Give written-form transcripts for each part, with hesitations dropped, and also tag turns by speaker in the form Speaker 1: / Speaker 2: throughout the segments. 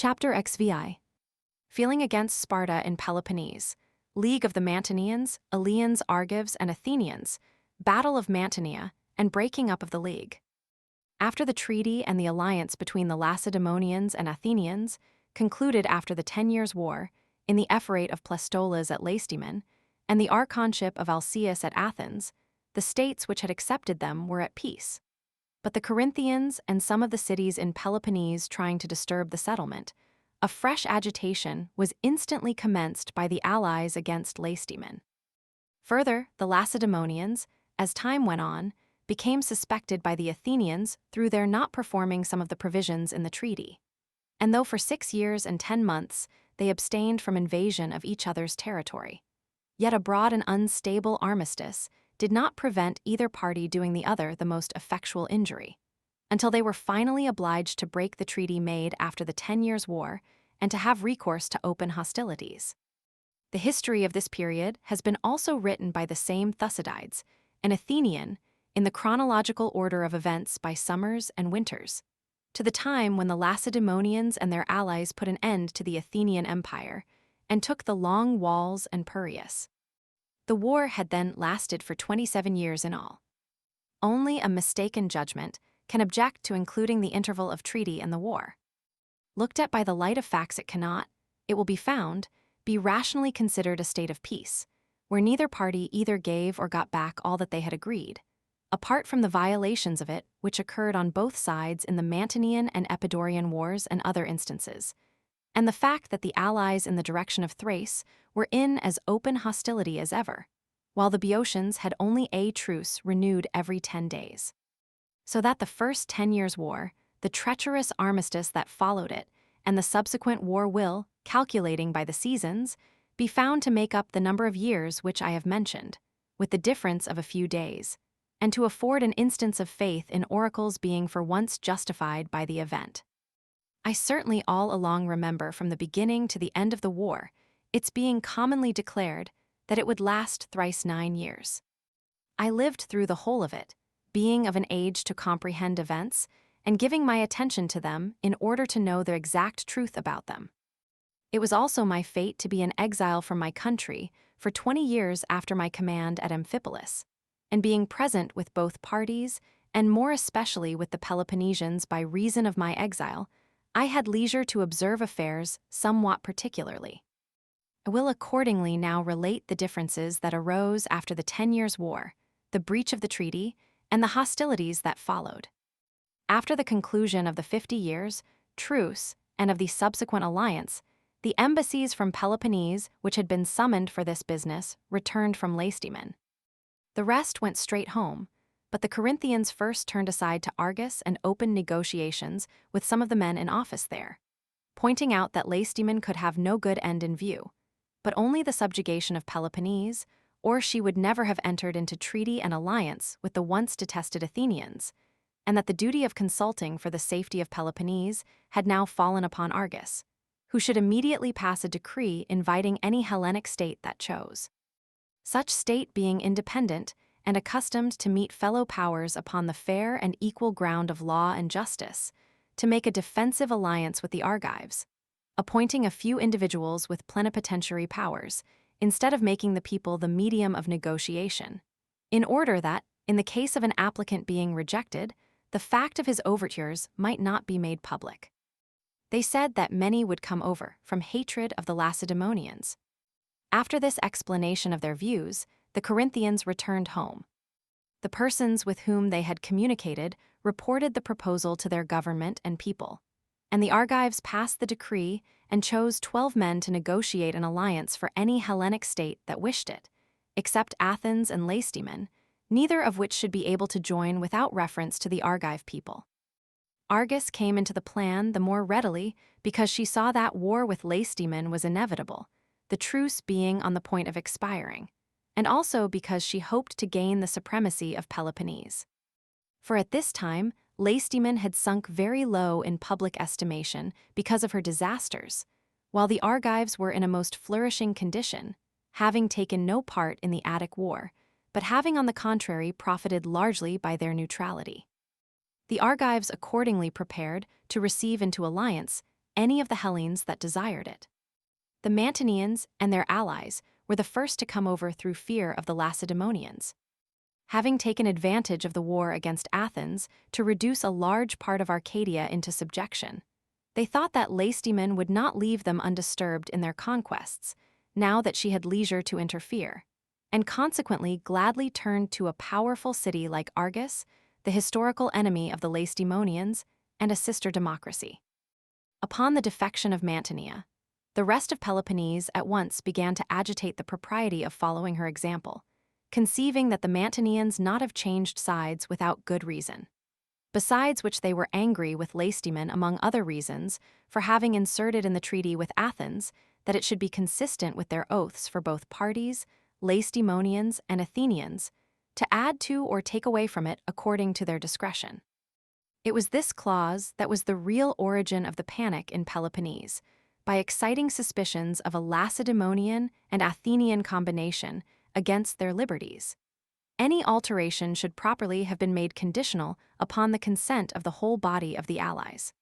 Speaker 1: Chapter XVI. Feeling against Sparta in Peloponnese. League of the Mantineans, Eleans, Argives, and Athenians. Battle of Mantinea, and breaking up of the league. After the treaty and the alliance between the Lacedaemonians and Athenians, concluded after the 10 Years' War, in the ephorate of Pleistolas at Lacedaemon, and the archonship of Alcaeus at Athens, the states which had accepted them were at peace. But the Corinthians and some of the cities in Peloponnese trying to disturb the settlement, a fresh agitation was instantly commenced by the allies against Lacedaemon. Further, the Lacedaemonians, as time went on, became suspected by the Athenians through their not performing some of the provisions in the treaty. And though for 6 years and 10 months they abstained from invasion of each other's territory, yet a broad and unstable armistice did not prevent either party doing the other the most effectual injury, until they were finally obliged to break the treaty made after the 10 Years' War and to have recourse to open hostilities. The history of this period has been also written by the same Thucydides, an Athenian, in the chronological order of events by summers and winters, to the time when the Lacedaemonians and their allies put an end to the Athenian Empire and took the long walls and Piraeus. The war had then lasted for 27 years in all. Only a mistaken judgment can object to including the interval of treaty and the war. Looked at by the light of facts, it cannot, it will be found, be rationally considered a state of peace, where neither party either gave or got back all that they had agreed, apart from the violations of it which occurred on both sides in the Mantinean and Epidamnus wars and other instances, and the fact that the allies in the direction of Thrace were in as open hostility as ever, while the Boeotians had only a truce renewed every 10 days. So that the first 10 Years' War, the treacherous armistice that followed it, and the subsequent war will, calculating by the seasons, be found to make up the number of years which I have mentioned, with the difference of a few days, and to afford an instance of faith in oracles being for once justified by the event. I certainly all along remember from the beginning to the end of the war, its being commonly declared that it would last thrice 9 years. I lived through the whole of it, being of an age to comprehend events, and giving my attention to them in order to know their exact truth about them. It was also my fate to be an exile from my country for 20 years after my command at Amphipolis, and being present with both parties, and more especially with the Peloponnesians by reason of my exile, I had leisure to observe affairs somewhat particularly. I will accordingly now relate the differences that arose after the 10 Years' War, the breach of the treaty, and the hostilities that followed. After the conclusion of the 50 years' truce and of the subsequent alliance, the embassies from Peloponnese, which had been summoned for this business, returned from Lacedaemon. The rest went straight home, but the Corinthians first turned aside to Argos and opened negotiations with some of the men in office there, pointing out that Lacedaemon could have no good end in view, but only the subjugation of Peloponnese, or she would never have entered into treaty and alliance with the once detested Athenians, and that the duty of consulting for the safety of Peloponnese had now fallen upon Argos, who should immediately pass a decree inviting any Hellenic state that chose. Such state being independent and accustomed to meet fellow powers upon the fair and equal ground of law and justice, to make a defensive alliance with the Argives, appointing a few individuals with plenipotentiary powers, instead of making the people the medium of negotiation, in order that, in the case of an applicant being rejected, the fact of his overtures might not be made public. They said that many would come over from hatred of the Lacedaemonians. After this explanation of their views, the Corinthians returned home. The persons with whom they had communicated reported the proposal to their government and people, and the Argives passed the decree and chose 12 men to negotiate an alliance for any Hellenic state that wished it, except Athens and Lacedaemon, neither of which should be able to join without reference to the Argive people. Argos came into the plan the more readily because she saw that war with Lacedaemon was inevitable, the truce being on the point of expiring, and also because she hoped to gain the supremacy of Peloponnese. For at this time, Lacedaemon had sunk very low in public estimation because of her disasters, while the Argives were in a most flourishing condition, having taken no part in the Attic War, but having on the contrary profited largely by their neutrality. The Argives accordingly prepared to receive into alliance any of the Hellenes that desired it. The Mantineans and their allies were the first to come over through fear of the Lacedaemonians. Having taken advantage of the war against Athens to reduce a large part of Arcadia into subjection, they thought that Lacedaemon would not leave them undisturbed in their conquests, now that she had leisure to interfere, and consequently gladly turned to a powerful city like Argos, the historical enemy of the Lacedaemonians, and a sister democracy. Upon the defection of Mantinea, the rest of Peloponnese at once began to agitate the propriety of following her example, conceiving that the Mantineans not have changed sides without good reason. Besides which they were angry with Lacedaemon among other reasons for having inserted in the treaty with Athens that it should be consistent with their oaths for both parties, Lacedaemonians and Athenians, to add to or take away from it according to their discretion. It was this clause that was the real origin of the panic in Peloponnese, by exciting suspicions of a Lacedaemonian and Athenian combination against their liberties. Any alteration should properly have been made conditional upon the consent of the whole body of the allies.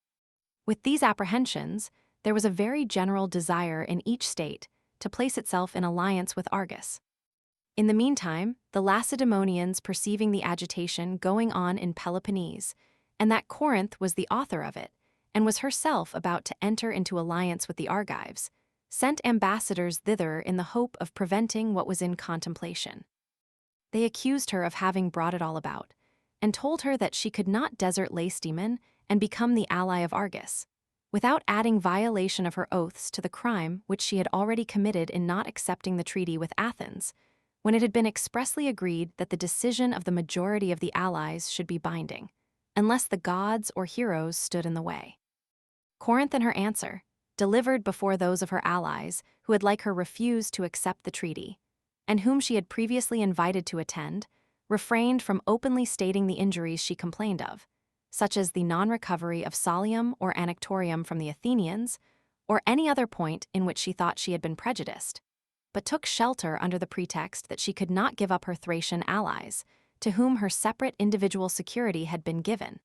Speaker 1: With these apprehensions, there was a very general desire in each state to place itself in alliance with Argos. In the meantime, the Lacedaemonians, perceiving the agitation going on in Peloponnese, and that Corinth was the author of it, and was herself about to enter into alliance with the Argives, sent ambassadors thither in the hope of preventing what was in contemplation. They accused her of having brought it all about, and told her that she could not desert Lacedaemon and become the ally of Argos, without adding violation of her oaths to the crime which she had already committed in not accepting the treaty with Athens, when it had been expressly agreed that the decision of the majority of the allies should be binding, unless the gods or heroes stood in the way. Corinth, in her answer, delivered before those of her allies who had like her refused to accept the treaty, and whom she had previously invited to attend, refrained from openly stating the injuries she complained of, such as the non-recovery of Solium or Anactorium from the Athenians, or any other point in which she thought she had been prejudiced, but took shelter under the pretext that she could not give up her Thracian allies, to whom her separate individual security had been given.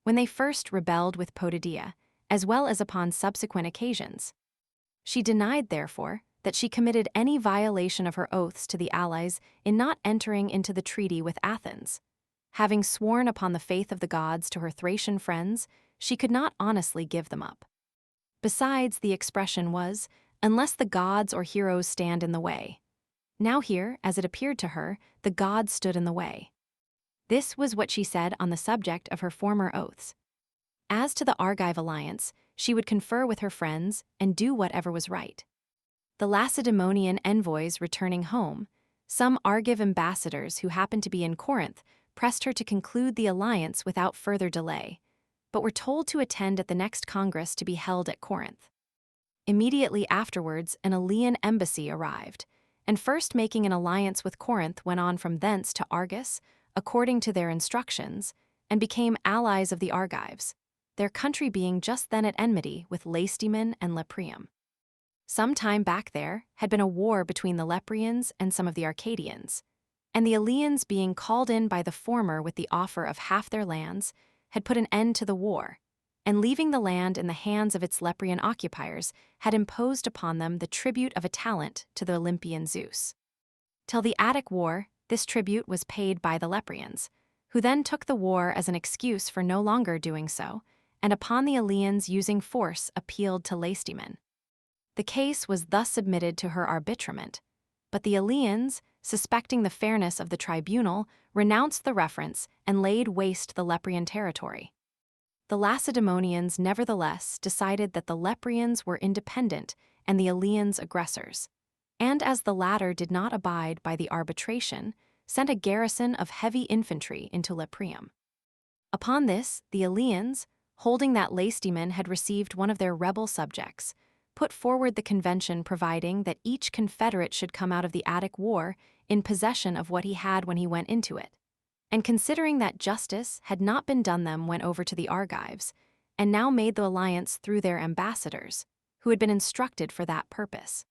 Speaker 1: When they first rebelled with Potidaea, as well as upon subsequent occasions, she denied, therefore, that she committed any violation of her oaths to the allies in not entering into the treaty with Athens. Having sworn upon the faith of the gods to her Thracian friends, she could not honestly give them up. Besides, the expression was, unless the gods or heroes stand in the way. Now here, as it appeared to her, the gods stood in the way. This was what she said on the subject of her former oaths. As to the Argive alliance, she would confer with her friends and do whatever was right. The Lacedaemonian envoys returning home, some Argive ambassadors who happened to be in Corinth pressed her to conclude the alliance without further delay, but were told to attend at the next congress to be held at Corinth. Immediately afterwards, an Aleian embassy arrived, and first making an alliance with Corinth went on from thence to Argos, according to their instructions, and became allies of the Argives, their country being just then at enmity with Lacedaemon and Lepreum. Some time back there had been a war between the Lepreans and some of the Arcadians, and the Aleians, being called in by the former with the offer of half their lands, had put an end to the war, and leaving the land in the hands of its Leprean occupiers, had imposed upon them the tribute of a talent to the Olympian Zeus. Till the Attic War, this tribute was paid by the Lepreans, who then took the war as an excuse for no longer doing so, and upon the Aleians using force appealed to Lacedaemon. The case was thus submitted to her arbitrament, but the Aleians, suspecting the fairness of the tribunal, renounced the reference and laid waste the Leprean territory. The Lacedaemonians nevertheless decided that the Lepreans were independent and the Aleians aggressors, and as the latter did not abide by the arbitration, sent a garrison of heavy infantry into Lepreum. Upon this, the Aleians, holding that Lacedaemon had received one of their rebel subjects, put forward the convention providing that each confederate should come out of the Attic War in possession of what he had when he went into it, and considering that justice had not been done them went over to the Argives, and now made the alliance through their ambassadors, who had been instructed for that purpose.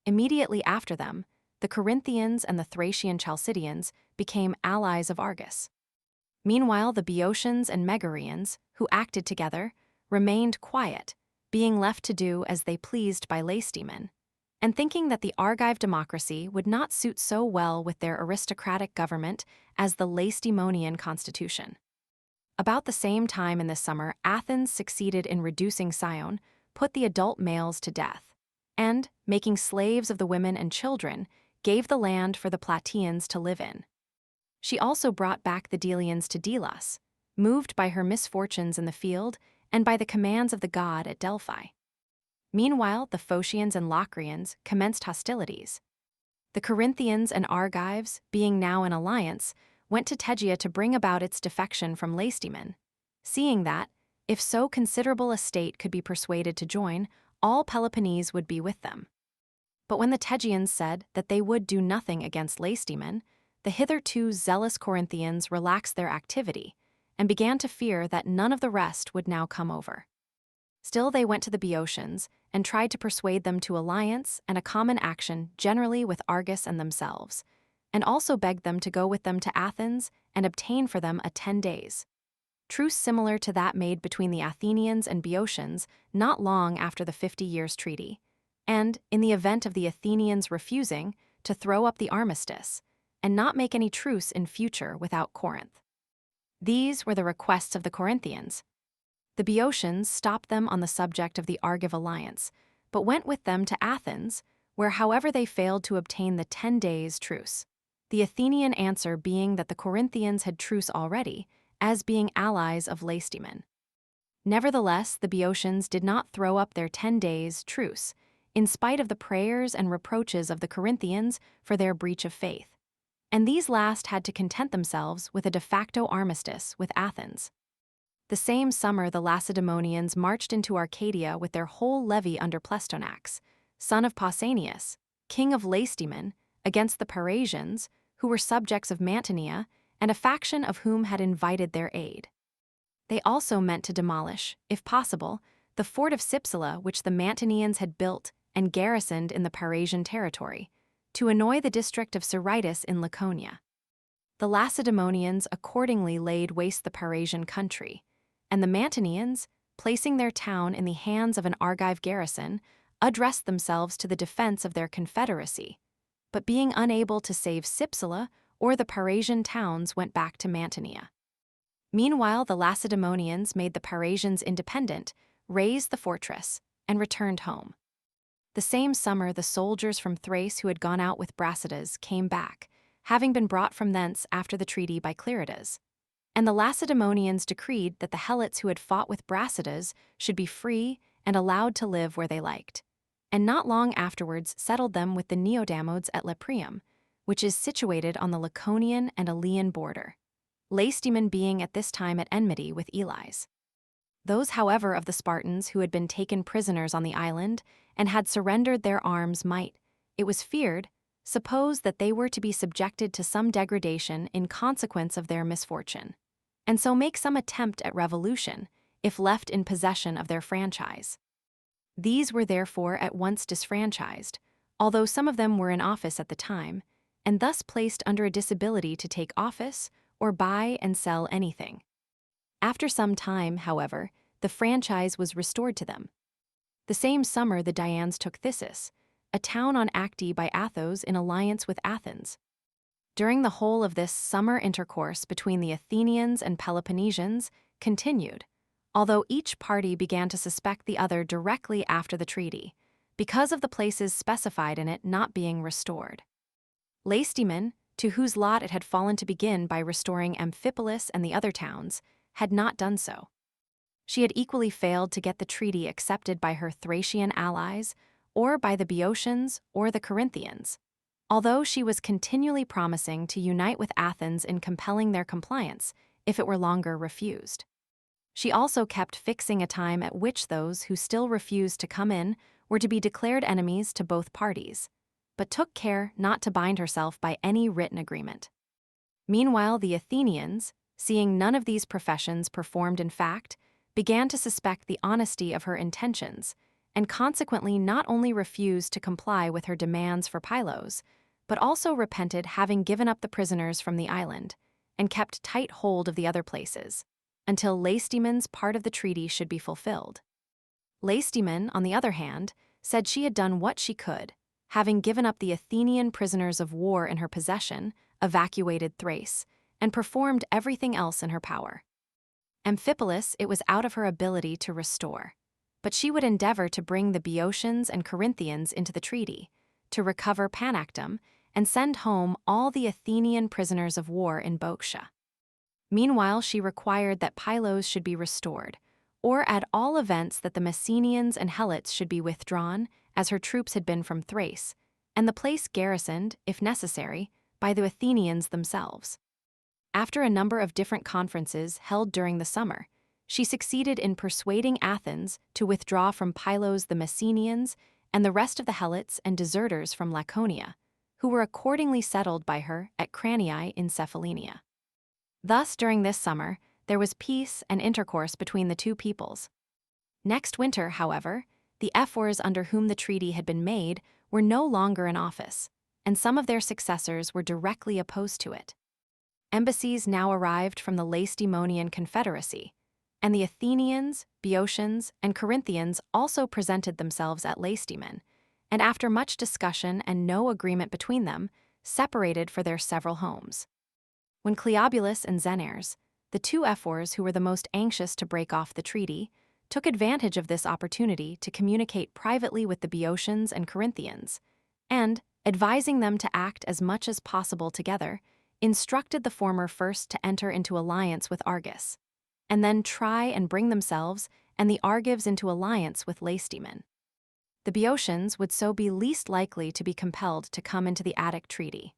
Speaker 1: Immediately after them, the Corinthians and the Thracian Chalcidians became allies of Argos. Meanwhile, the Boeotians and Megarians, who acted together, remained quiet, being left to do as they pleased by Lacedaemon, and thinking that the Argive democracy would not suit so well with their aristocratic government as the Lacedaemonian constitution. About the same time in the summer, Athens succeeded in reducing Scion, put the adult males to death, and, making slaves of the women and children, gave the land for the Plataeans to live in. She also brought back the Delians to Delos, moved by her misfortunes in the field and by the commands of the god at Delphi. Meanwhile, the Phocians and Locrians commenced hostilities. The Corinthians and Argives, being now in alliance, went to Tegea to bring about its defection from Lacedaemon, seeing that, if so considerable a state could be persuaded to join, all Peloponnese would be with them. But when the Tegeans said that they would do nothing against Lacedaemon, the hitherto zealous Corinthians relaxed their activity and began to fear that none of the rest would now come over. Still they went to the Boeotians and tried to persuade them to alliance and a common action generally with Argus and themselves, and also begged them to go with them to Athens and obtain for them a 10 days. Truce similar to that made between the Athenians and Boeotians not long after the 50 Years' Treaty, and, in the event of the Athenians refusing, to throw up the armistice, and not make any truce in future without Corinth. These were the requests of the Corinthians. The Boeotians stopped them on the subject of the Argive alliance, but went with them to Athens, where however they failed to obtain the 10 days' truce, the Athenian answer being that the Corinthians had truce already, as being allies of Lacedaemon. Nevertheless, the Boeotians did not throw up their 10 days' truce, in spite of the prayers and reproaches of the Corinthians for their breach of faith, and these last had to content themselves with a de facto armistice with Athens. The same summer the Lacedaemonians marched into Arcadia with their whole levy under Pleistonax, son of Pausanias, king of Lacedaemon, against the Parasians, who were subjects of Mantinea, and a faction of whom had invited their aid. They also meant to demolish, if possible, the fort of Cypsela which the Mantineans had built and garrisoned in the Parasian territory, to annoy the district of Ceritis in Laconia. The Lacedaemonians accordingly laid waste the Parasian country, and the Mantineans, placing their town in the hands of an Argive garrison, addressed themselves to the defense of their confederacy, but being unable to save Cypsela or the Parasian towns went back to Mantinea. Meanwhile, the Lacedaemonians made the Parasians independent, razed the fortress, and returned home. The same summer the soldiers from Thrace who had gone out with Brasidas came back, having been brought from thence after the treaty by Cleridas. And the Lacedaemonians decreed that the Helots who had fought with Brasidas should be free and allowed to live where they liked, and not long afterwards settled them with the Neodamodes at Lepreum, which is situated on the Laconian and Aleian border, Lacedaemon being at this time at enmity with Elis. Those, however, of the Spartans who had been taken prisoners on the island and had surrendered their arms might, it was feared, suppose that they were to be subjected to some degradation in consequence of their misfortune, and so make some attempt at revolution, if left in possession of their franchise. These were therefore at once disfranchised, although some of them were in office at the time, and thus placed under a disability to take office or buy and sell anything. After some time, however, the franchise was restored to them. The same summer the Dians took Thyssus, a town on Acte by Athos in alliance with Athens. During the whole of this summer intercourse between the Athenians and Peloponnesians continued, although each party began to suspect the other directly after the treaty, because of the places specified in it not being restored. Lacedaemon, to whose lot it had fallen to begin by restoring Amphipolis and the other towns, had not done so. She had equally failed to get the treaty accepted by her Thracian allies, or by the Boeotians or the Corinthians, although she was continually promising to unite with Athens in compelling their compliance if it were longer refused. She also kept fixing a time at which those who still refused to come in were to be declared enemies to both parties, but took care not to bind herself by any written agreement. Meanwhile, the Athenians, seeing none of these professions performed in fact, began to suspect the honesty of her intentions, and consequently not only refused to comply with her demands for Pylos, but also repented having given up the prisoners from the island, and kept tight hold of the other places, until Lacedaemon's part of the treaty should be fulfilled. Lacedaemon, on the other hand, said she had done what she could, having given up the Athenian prisoners of war in her possession, evacuated Thrace, and performed everything else in her power. Amphipolis it was out of her ability to restore, but she would endeavor to bring the Boeotians and Corinthians into the treaty, to recover Panactum, and send home all the Athenian prisoners of war in Boeotia. Meanwhile, she required that Pylos should be restored, or at all events that the Messenians and Helots should be withdrawn, as her troops had been from Thrace, and the place garrisoned, if necessary, by the Athenians themselves. After a number of different conferences held during the summer, she succeeded in persuading Athens to withdraw from Pylos the Messenians and the rest of the Helots and deserters from Laconia, who were accordingly settled by her at Cranii in Cephallenia. Thus, during this summer, there was peace and intercourse between the two peoples. Next winter, however, the ephors under whom the treaty had been made were no longer in office, and some of their successors were directly opposed to it. Embassies now arrived from the Lacedaemonian Confederacy, and the Athenians, Boeotians, and Corinthians also presented themselves at Lacedaemon, and after much discussion and no agreement between them, separated for their several homes. When Cleobulus and Xenares, the two ephors who were the most anxious to break off the treaty, took advantage of this opportunity to communicate privately with the Boeotians and Corinthians, and, advising them to act as much as possible together, instructed the former first to enter into alliance with Argos, and then try and bring themselves and the Argives into alliance with Lacedaemon. The Boeotians would so be least likely to be compelled to come into the Attic treaty,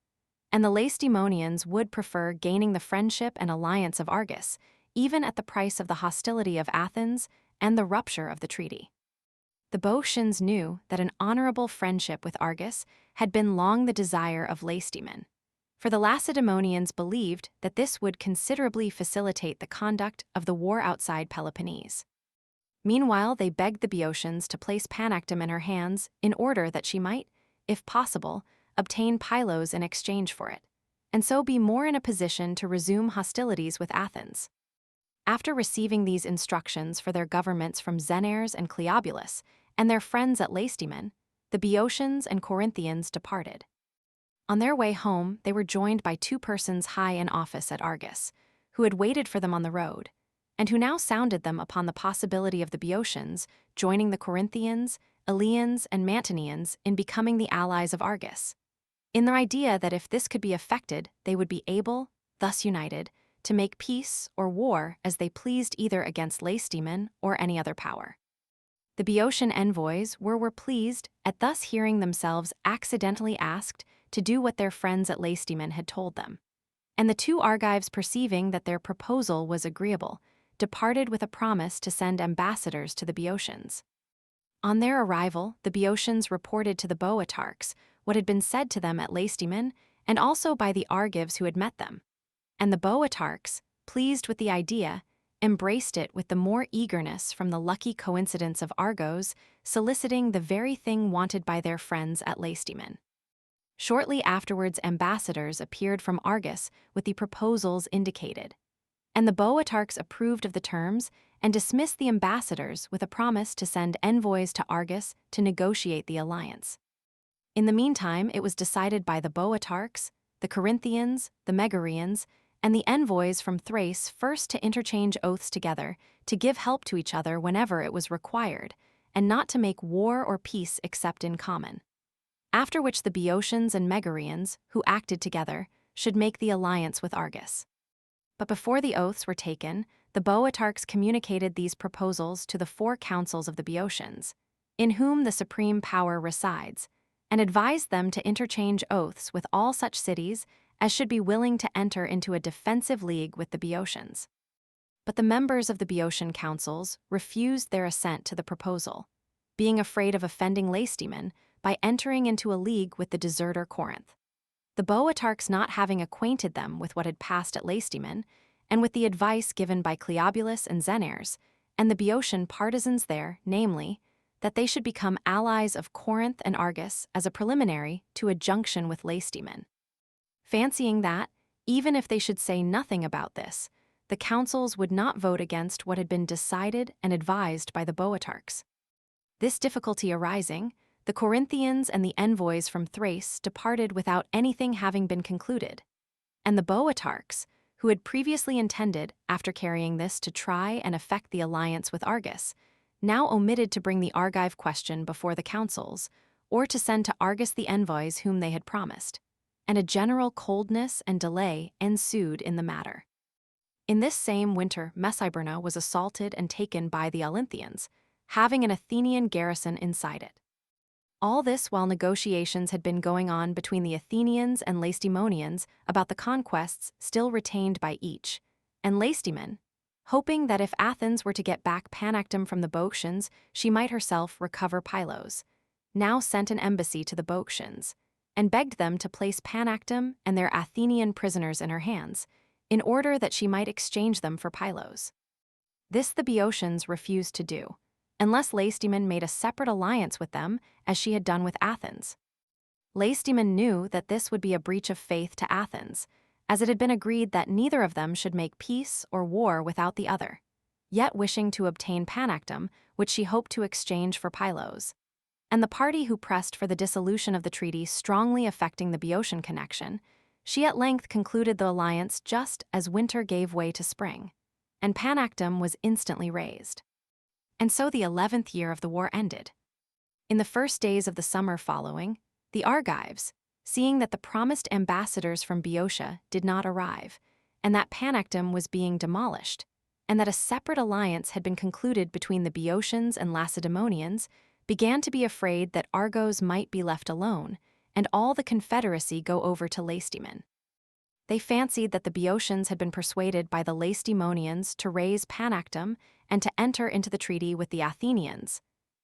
Speaker 1: and the Lacedaemonians would prefer gaining the friendship and alliance of Argos, even at the price of the hostility of Athens and the rupture of the treaty. The Boeotians knew that an honorable friendship with Argos had been long the desire of Lacedaemon, for the Lacedaemonians believed that this would considerably facilitate the conduct of the war outside Peloponnese. Meanwhile, they begged the Boeotians to place Panactum in her hands in order that she might, if possible, obtain Pylos in exchange for it, and so be more in a position to resume hostilities with Athens. After receiving these instructions for their governments from Xenares and Cleobulus and their friends at Lacedaemon, the Boeotians and Corinthians departed. On their way home, they were joined by two persons high in office at Argos, who had waited for them on the road, and who now sounded them upon the possibility of the Boeotians joining the Corinthians, Eleans, and Mantineans in becoming the allies of Argos, in their idea that if this could be effected, they would be able, thus united, to make peace or war as they pleased either against Lacedaemon or any other power. The Boeotian envoys were pleased at thus hearing themselves accidentally asked to do what their friends at Lacedaemon had told them, and the two Argives, perceiving that their proposal was agreeable, departed with a promise to send ambassadors to the Boeotians. On their arrival, the Boeotians reported to the Boeotarchs what had been said to them at Lacedaemon and also by the Argives who had met them, and the Boeotarchs, pleased with the idea, embraced it with the more eagerness from the lucky coincidence of Argos soliciting the very thing wanted by their friends at Lacedaemon. Shortly afterwards, ambassadors appeared from Argos with the proposals indicated, and the Boeotarchs approved of the terms and dismissed the ambassadors with a promise to send envoys to Argos to negotiate the alliance. In the meantime, it was decided by the Boeotarchs, the Corinthians, the Megarians, and the envoys from Thrace first to interchange oaths together to give help to each other whenever it was required, and not to make war or peace except in common. After which the Boeotians and Megarians, who acted together, should make the alliance with Argos. But before the oaths were taken, the Boeotarchs communicated these proposals to the four councils of the Boeotians, in whom the supreme power resides, and advised them to interchange oaths with all such cities as should be willing to enter into a defensive league with the Boeotians. But the members of the Boeotian councils refused their assent to the proposal, being afraid of offending Lacedaemon by entering into a league with the deserter Corinth. The Boeotarchs not having acquainted them with what had passed at Lacedaemon, and with the advice given by Cleobulus and Xenares, and the Boeotian partisans there, namely, that they should become allies of Corinth and Argos as a preliminary to a junction with Lacedaemon. Fancying that, even if they should say nothing about this, the councils would not vote against what had been decided and advised by the Boeotarchs, This difficulty arising, the Corinthians and the envoys from Thrace departed without anything having been concluded, and the Boeotarchs, who had previously intended, after carrying this, to try and effect the alliance with Argos, now omitted to bring the Argive question before the councils, or to send to Argos the envoys whom they had promised, and a general coldness and delay ensued in the matter. In this same winter, Messaiberna was assaulted and taken by the Olynthians, having an Athenian garrison inside it. All this while negotiations had been going on between the Athenians and Lacedaemonians about the conquests still retained by each, and Lacedaemon, hoping that if Athens were to get back Panactum from the Boeotians, she might herself recover Pylos, now sent an embassy to the Boeotians, and begged them to place Panactum and their Athenian prisoners in her hands, in order that she might exchange them for Pylos. This the Boeotians refused to do, unless Lacedaemon made a separate alliance with them, as she had done with Athens. Lacedaemon knew that this would be a breach of faith to Athens, as it had been agreed that neither of them should make peace or war without the other, yet wishing to obtain Panactum, which she hoped to exchange for Pylos. And the party who pressed for the dissolution of the treaty strongly affecting the Boeotian connection, she at length concluded the alliance just as winter gave way to spring, and Panactum was instantly raised. And so the 11th year of the war ended. In the first days of the summer following, the Argives, seeing that the promised ambassadors from Boeotia did not arrive, and that Panactum was being demolished, and that a separate alliance had been concluded between the Boeotians and Lacedaemonians, began to be afraid that Argos might be left alone, and all the confederacy go over to Lacedaemon. They fancied that the Boeotians had been persuaded by the Lacedaemonians to raise Panactum and to enter into the treaty with the Athenians,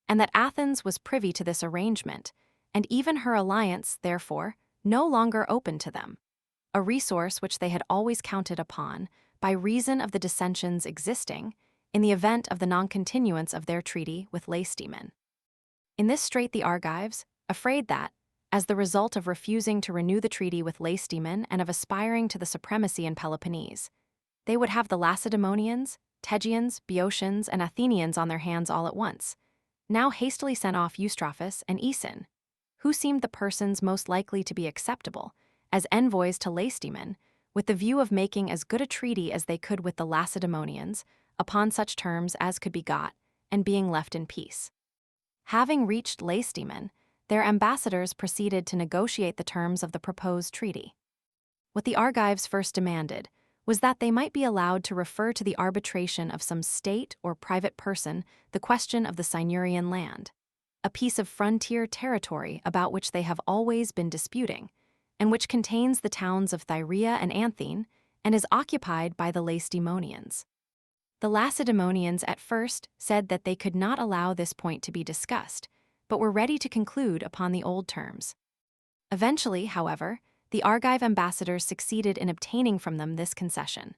Speaker 1: and that Athens was privy to this arrangement, and even her alliance, therefore, no longer open to them, a resource which they had always counted upon by reason of the dissensions existing in the event of the non-continuance of their treaty with Lacedaemon. In this strait the Argives, afraid that, as the result of refusing to renew the treaty with Lacedaemon and of aspiring to the supremacy in Peloponnese, they would have the Lacedaemonians, Tegeans, Boeotians, and Athenians on their hands all at once, now hastily sent off Eustrophus and Aeson, who seemed the persons most likely to be acceptable, as envoys to Lacedaemon, with the view of making as good a treaty as they could with the Lacedaemonians, upon such terms as could be got, and being left in peace. Having reached Lacedaemon, their ambassadors proceeded to negotiate the terms of the proposed treaty. What the Argives first demanded was that they might be allowed to refer to the arbitration of some state or private person the question of the Silurian land, a piece of frontier territory about which they have always been disputing, and which contains the towns of Thyrea and Anthene, and is occupied by the Lacedaemonians. The Lacedaemonians at first said that they could not allow this point to be discussed, but were ready to conclude upon the old terms. Eventually, however, the Argive ambassadors succeeded in obtaining from them this concession.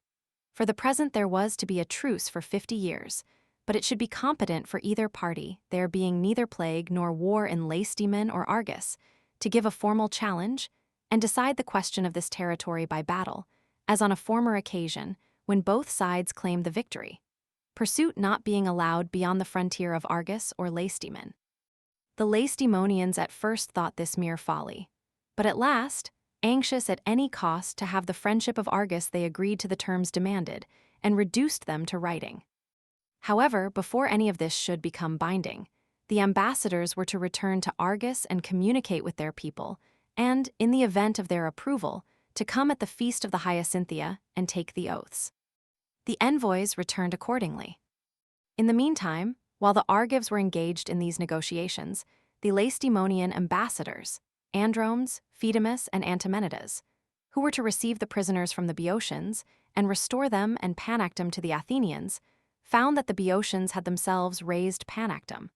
Speaker 1: For the present there was to be a truce for 50 years, but it should be competent for either party, there being neither plague nor war in Lacedaemon or Argos, to give a formal challenge and decide the question of this territory by battle, as on a former occasion, when both sides claimed the victory, pursuit not being allowed beyond the frontier of Argos or Lacedaemon. The Lacedaemonians at first thought this mere folly, but at last, anxious at any cost to have the friendship of Argos, they agreed to the terms demanded, and reduced them to writing. However, before any of this should become binding, the ambassadors were to return to Argos and communicate with their people, and, in the event of their approval, to come at the feast of the Hyacinthia and take the oaths. The envoys returned accordingly. In the meantime, while the Argives were engaged in these negotiations, the Lacedaemonian ambassadors, Andromes, Phaedimus, and Antimenides, who were to receive the prisoners from the Boeotians and restore them and Panactum to the Athenians, found that the Boeotians had themselves raised Panactum,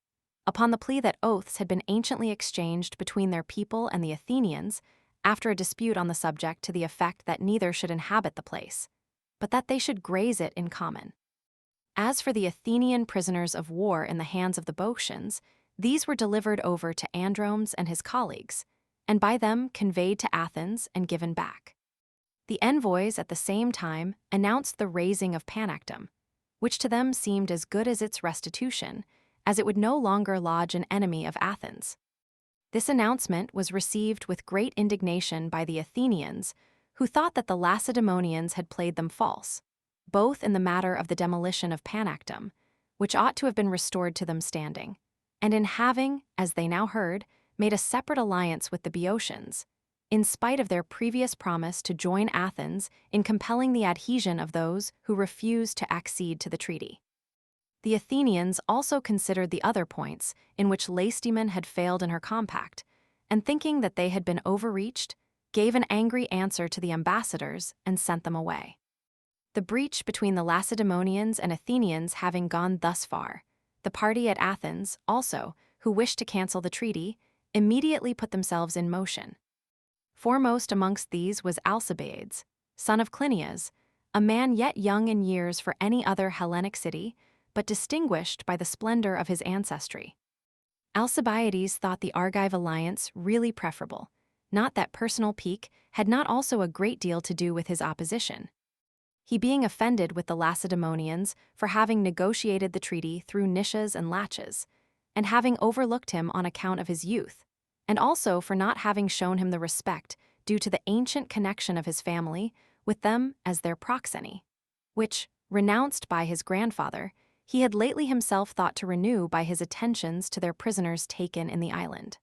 Speaker 1: upon the plea that oaths had been anciently exchanged between their people and the Athenians after a dispute on the subject to the effect that neither should inhabit the place, but that they should graze it in common. As for the Athenian prisoners of war in the hands of the Boeotians, these were delivered over to Andromes and his colleagues, and by them conveyed to Athens and given back. The envoys at the same time announced the raising of Panactum, which to them seemed as good as its restitution, as it would no longer lodge an enemy of Athens. This announcement was received with great indignation by the Athenians, who thought that the Lacedaemonians had played them false, both in the matter of the demolition of Panactum, which ought to have been restored to them standing, and in having, as they now heard, made a separate alliance with the Boeotians, in spite of their previous promise to join Athens in compelling the adhesion of those who refused to accede to the treaty. The Athenians also considered the other points in which Lacedaemon had failed in her compact, and thinking that they had been overreached, gave an angry answer to the ambassadors and sent them away. The breach between the Lacedaemonians and Athenians having gone thus far, the party at Athens, also, who wished to cancel the treaty, immediately put themselves in motion. Foremost amongst these was Alcibiades, son of Clinias, a man yet young in years for any other Hellenic city, but distinguished by the splendor of his ancestry. Alcibiades thought the Argive alliance really preferable, not that personal pique had not also a great deal to do with his opposition. He being offended with the Lacedaemonians for having negotiated the treaty through niches and laches, and having overlooked him on account of his youth, and also for not having shown him the respect due to the ancient connection of his family with them as their proxeny, which, renounced by his grandfather, he had lately himself thought to renew by his attentions to their prisoners taken in the island.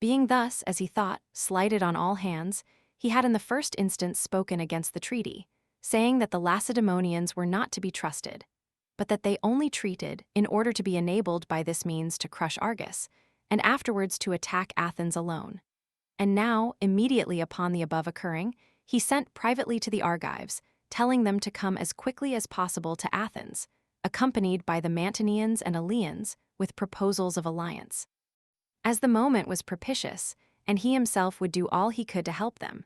Speaker 1: Being thus, as he thought, slighted on all hands, he had in the first instance spoken against the treaty, saying that the Lacedaemonians were not to be trusted, but that they only treated in order to be enabled by this means to crush Argos, and afterwards to attack Athens alone. And now, immediately upon the above occurring, he sent privately to the Argives, telling them to come as quickly as possible to Athens, accompanied by the Mantineans and Eleans with proposals of alliance. As the moment was propitious, and he himself would do all he could to help them.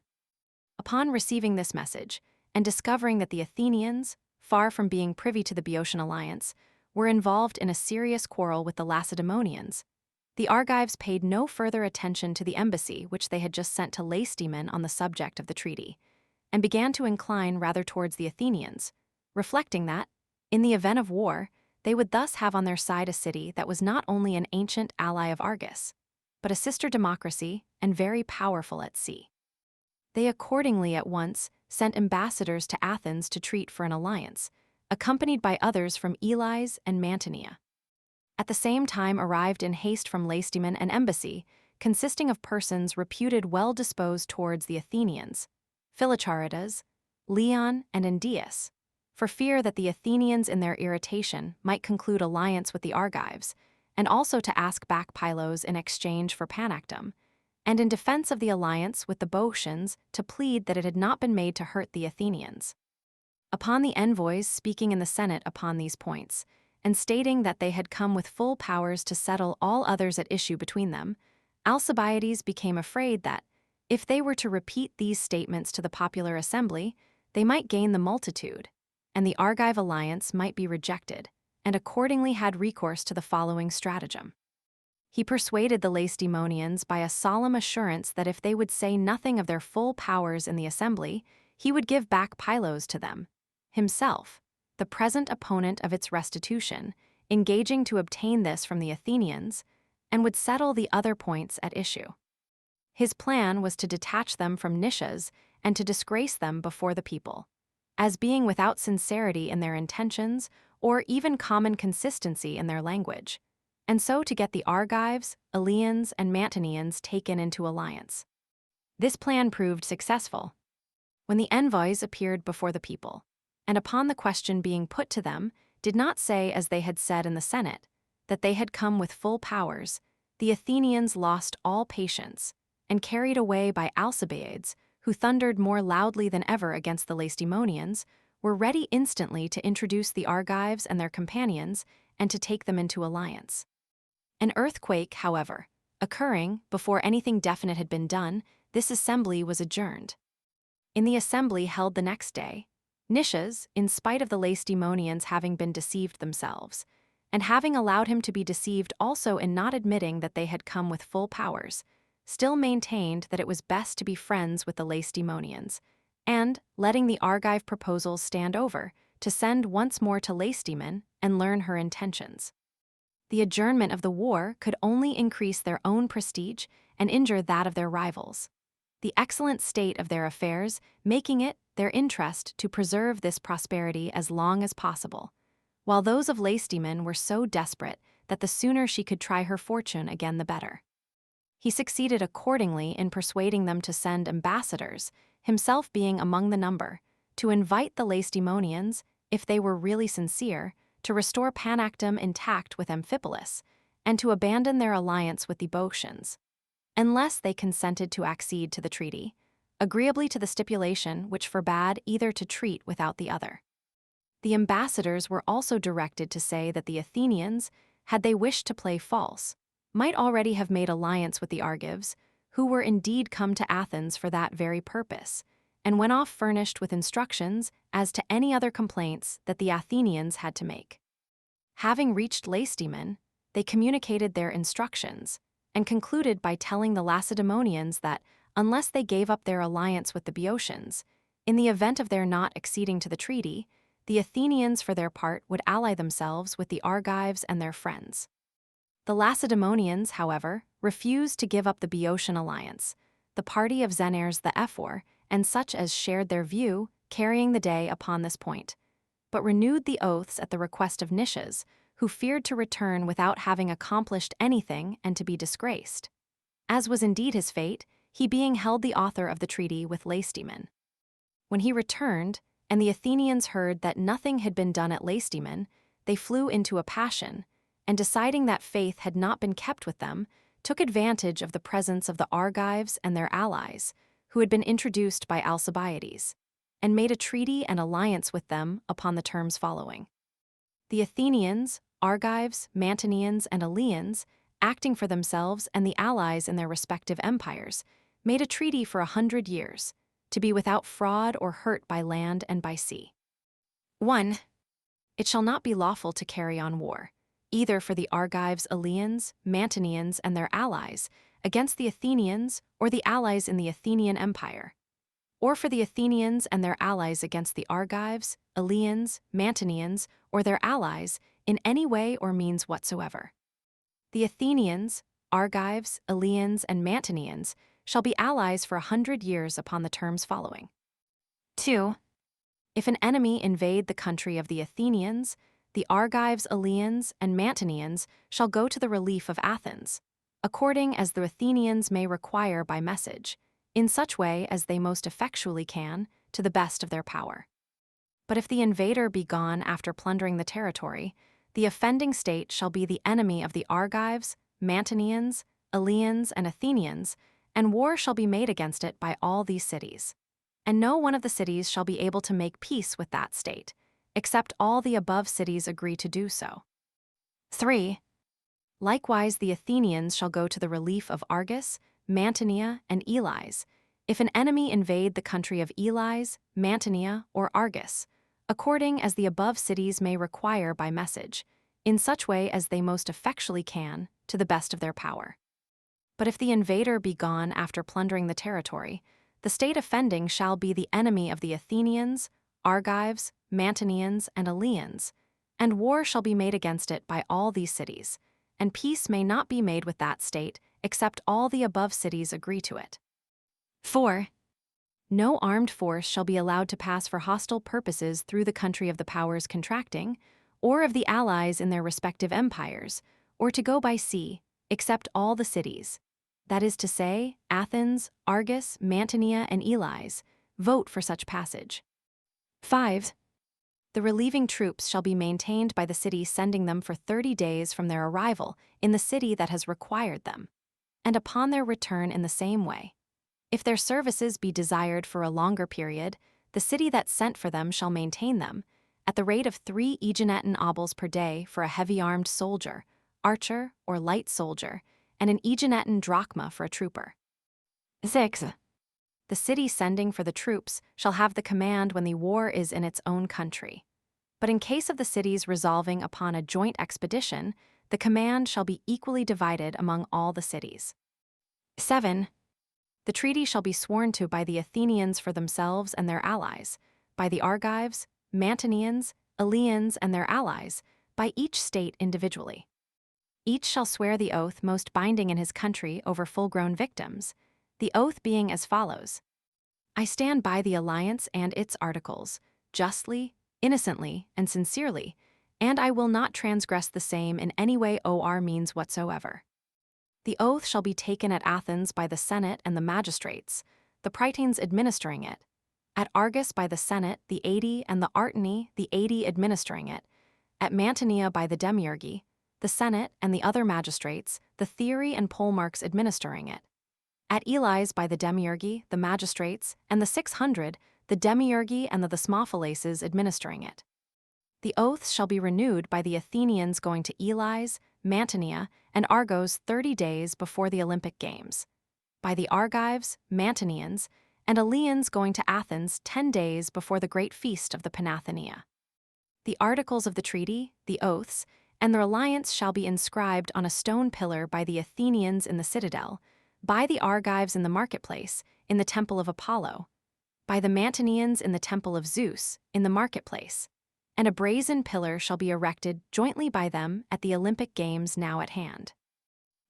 Speaker 1: Upon receiving this message, and discovering that the Athenians, far from being privy to the Boeotian alliance, were involved in a serious quarrel with the Lacedaemonians, the Argives paid no further attention to the embassy which they had just sent to Lacedaemon on the subject of the treaty, and began to incline rather towards the Athenians, reflecting that, in the event of war, they would thus have on their side a city that was not only an ancient ally of Argos, but a sister democracy and very powerful at sea. They accordingly at once sent ambassadors to Athens to treat for an alliance, accompanied by others from Elis and Mantinea. At the same time arrived in haste from Lacedaemon an embassy, consisting of persons reputed well disposed towards the Athenians, Philocharidas, Leon, and Endius, for fear that the Athenians in their irritation might conclude alliance with the Argives, and also to ask back Pylos in exchange for Panactum, and in defense of the alliance with the Boeotians to plead that it had not been made to hurt the Athenians. Upon the envoys speaking in the Senate upon these points, and stating that they had come with full powers to settle all others at issue between them, Alcibiades became afraid that, if they were to repeat these statements to the popular assembly, they might gain the multitude, and the Argive alliance might be rejected, and accordingly had recourse to the following stratagem. He persuaded the Lacedaemonians by a solemn assurance that if they would say nothing of their full powers in the assembly, he would give back Pylos to them, himself, the present opponent of its restitution, engaging to obtain this from the Athenians, and would settle the other points at issue. His plan was to detach them from niches and to disgrace them before the people, as being without sincerity in their intentions or even common consistency in their language, and so to get the Argives, Eleans, and Mantineans taken into alliance. This plan proved successful. When the envoys appeared before the people, and upon the question being put to them, did not say as they had said in the Senate, that they had come with full powers, the Athenians lost all patience, and carried away by Alcibiades, who thundered more loudly than ever against the Lacedaemonians, were ready instantly to introduce the Argives and their companions and to take them into alliance. An earthquake, however, occurring before anything definite had been done, this assembly was adjourned. In the assembly held the next day, Nicias, in spite of the Lacedaemonians having been deceived themselves, and having allowed him to be deceived also in not admitting that they had come with full powers, still maintained that it was best to be friends with the Lacedaemonians, and, letting the Argive proposals stand over, to send once more to Lacedaemon and learn her intentions. The adjournment of the war could only increase their own prestige and injure that of their rivals. The excellent state of their affairs making it their interest to preserve this prosperity as long as possible, while those of Lacedaemon were so desperate that the sooner she could try her fortune again the better. He succeeded accordingly in persuading them to send ambassadors, himself being among the number, to invite the Lacedaemonians, if they were really sincere, to restore Panactum intact with Amphipolis, and to abandon their alliance with the Boeotians, unless they consented to accede to the treaty, agreeably to the stipulation which forbade either to treat without the other. The ambassadors were also directed to say that the Athenians, had they wished to play false, might already have made alliance with the Argives, who were indeed come to Athens for that very purpose, and went off furnished with instructions as to any other complaints that the Athenians had to make. Having reached Lacedaemon, they communicated their instructions, and concluded by telling the Lacedaemonians that, unless they gave up their alliance with the Boeotians, in the event of their not acceding to the treaty, the Athenians for their part would ally themselves with the Argives and their friends. The Lacedaemonians, however, refused to give up the Boeotian alliance, the party of Xenares the Ephor, and such as shared their view, carrying the day upon this point, but renewed the oaths at the request of Nicias, who feared to return without having accomplished anything and to be disgraced. As was indeed his fate, he being held the author of the treaty with Lacedaemon. When he returned, and the Athenians heard that nothing had been done at Lacedaemon, they flew into a passion, and deciding that faith had not been kept with them, took advantage of the presence of the Argives and their allies, who had been introduced by Alcibiades, and made a treaty and alliance with them upon the terms following. The Athenians, Argives, Mantineans, and Eleans, acting for themselves and the allies in their respective empires, made a treaty for 100 years, to be without fraud or hurt by land and by sea. 1. It shall not be lawful to carry on war, either for the Argives, Eleans, Mantineans, and their allies, against the Athenians or the allies in the Athenian Empire, or for the Athenians and their allies against the Argives, Eleans, Mantineans, or their allies in any way or means whatsoever. The Athenians, Argives, Eleans, and Mantineans shall be allies for 100 years upon the terms following. 2. If an enemy invade the country of the Athenians, the Argives, Eleans, and Mantineans shall go to the relief of Athens, according as the Athenians may require by message, in such way as they most effectually can, to the best of their power. But if the invader be gone after plundering the territory, the offending state shall be the enemy of the Argives, Mantineans, Eleans, and Athenians, and war shall be made against it by all these cities. And no one of the cities shall be able to make peace with that state, except all the above cities agree to do so. 3. Likewise the Athenians shall go to the relief of Argos, Mantinea, and Elis, if an enemy invade the country of Elis, Mantinea, or Argos, according as the above cities may require by message, in such way as they most effectually can, to the best of their power. But if the invader be gone after plundering the territory, the state offending shall be the enemy of the Athenians, Argives, Mantineans, and Eleans, and war shall be made against it by all these cities, and peace may not be made with that state except all the above cities agree to it. 4. No armed force shall be allowed to pass for hostile purposes through the country of the powers contracting, or of the allies in their respective empires, or to go by sea, except all the cities, that is to say, Athens, Argos, Mantinea, and Elis, vote for such passage. 5. The relieving troops shall be maintained by the city sending them for 30 days from their arrival in the city that has required them, and upon their return in the same way. If their services be desired for a longer period, the city that sent for them shall maintain them, at the rate of 3 Aeginetan obols per day for a heavy-armed soldier, archer, or light soldier, and an Aeginetan drachma for a trooper. 6. The city sending for the troops shall have the command when the war is in its own country. But in case of the cities resolving upon a joint expedition, the command shall be equally divided among all the cities. 7. The treaty shall be sworn to by the Athenians for themselves and their allies, by the Argives, Mantineans, Eleans, and their allies, by each state individually. Each shall swear the oath most binding in his country over full-grown victims, the oath being as follows. I stand by the alliance and its articles, justly, innocently, and sincerely, and I will not transgress the same in any way or means whatsoever. The oath shall be taken at Athens by the Senate and the magistrates, the Praetors administering it, at Argos by the Senate, the 80, and the Artini, the 80 administering it, at Mantinea by the Demiurgi, the Senate and the other magistrates, the Theori and Polemarchs administering it, at Elis by the Demiurgi, the magistrates, and the 600, the Demiurgi and the Thesmophalaces administering it. The oaths shall be renewed by the Athenians going to Elis, Mantinea, and Argos 30 days before the Olympic Games, by the Argives, Mantineans, and Eleans going to Athens 10 days before the great feast of the Panathenea. The articles of the treaty, the oaths, and their alliance shall be inscribed on a stone pillar by the Athenians in the citadel, by the Argives in the marketplace, in the temple of Apollo, by the Mantineans in the temple of Zeus, in the marketplace, and a brazen pillar shall be erected jointly by them at the Olympic Games now at hand.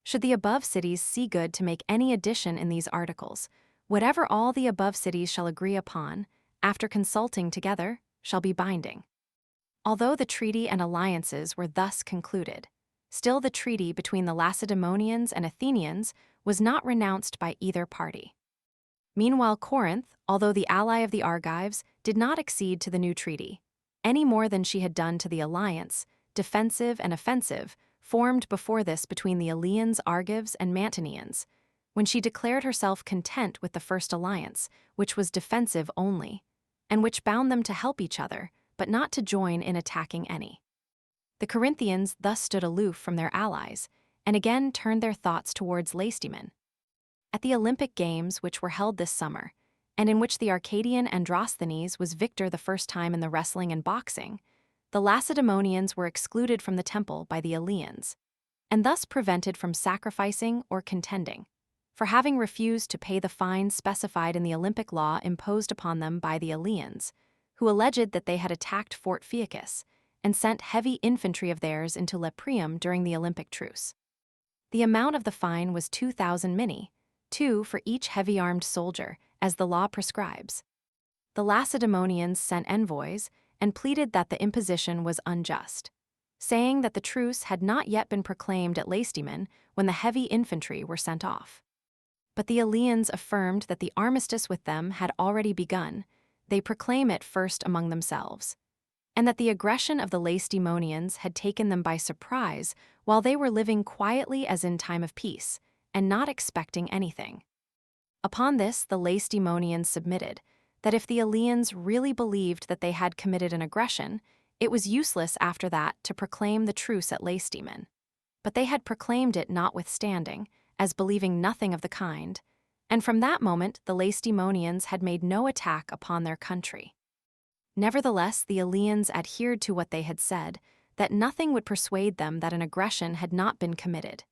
Speaker 1: Should the above cities see good to make any addition in these articles, whatever all the above cities shall agree upon, after consulting together, shall be binding. Although the treaty and alliances were thus concluded, still the treaty between the Lacedaemonians and Athenians was not renounced by either party. Meanwhile, Corinth, although the ally of the Argives, did not accede to the new treaty, any more than she had done to the alliance, defensive and offensive, formed before this between the Eleans, Argives, and Mantineans, when she declared herself content with the first alliance, which was defensive only, and which bound them to help each other, but not to join in attacking any. The Corinthians thus stood aloof from their allies, and again turned their thoughts towards Lacedaemon. At the Olympic Games, which were held this summer, and in which the Arcadian Androsthenes was victor the first time in the wrestling and boxing, the Lacedaemonians were excluded from the temple by the Eleans, and thus prevented from sacrificing or contending, for having refused to pay the fine specified in the Olympic law imposed upon them by the Eleans, who alleged that they had attacked Fort Phaeacus and sent heavy infantry of theirs into Lepreum during the Olympic truce. The amount of the fine was 2,000 minae, 2 for each heavy-armed soldier, as the law prescribes. The Lacedaemonians sent envoys and pleaded that the imposition was unjust, saying that the truce had not yet been proclaimed at Lacedaemon when the heavy infantry were sent off. But the Eleans affirmed that the armistice with them had already begun, they proclaim it first among themselves, and that the aggression of the Lacedaemonians had taken them by surprise while they were living quietly as in time of peace, and not expecting anything. Upon this the Lacedaemonians submitted, that if the Eleans really believed that they had committed an aggression, it was useless after that to proclaim the truce at Lacedaemon. But they had proclaimed it notwithstanding, as believing nothing of the kind, and from that moment the Lacedaemonians had made no attack upon their country. Nevertheless, the Eleans adhered to what they had said, that nothing would persuade them that an aggression had not been committed.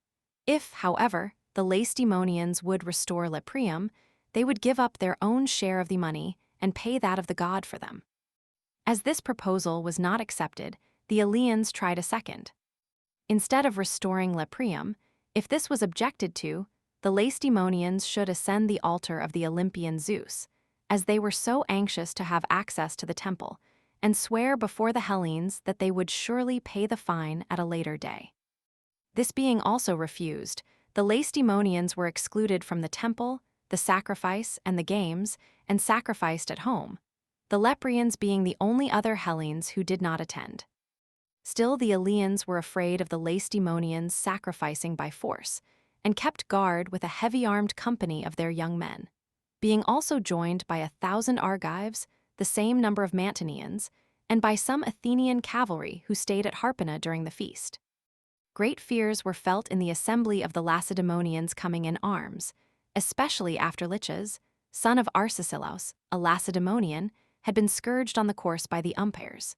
Speaker 1: If, however, the Lacedaemonians would restore Lepreum, they would give up their own share of the money and pay that of the god for them. As this proposal was not accepted, the Eleans tried a second. Instead of restoring Lepreum, if this was objected to, the Lacedaemonians should ascend the altar of the Olympian Zeus, as they were so anxious to have access to the temple, and swear before the Hellenes that they would surely pay the fine at a later day. This being also refused, the Lacedaemonians were excluded from the temple, the sacrifice, and the games, and sacrificed at home, the Lepreans being the only other Hellenes who did not attend. Still the Eleans were afraid of the Lacedaemonians sacrificing by force, and kept guard with a heavy-armed company of their young men, being also joined by 1,000 Argives, the same number of Mantineans, and by some Athenian cavalry who stayed at Harpana during the feast. Great fears were felt in the assembly of the Lacedaemonians coming in arms, especially after Lichas, son of Arcesilaus, a Lacedaemonian, had been scourged on the course by the umpires,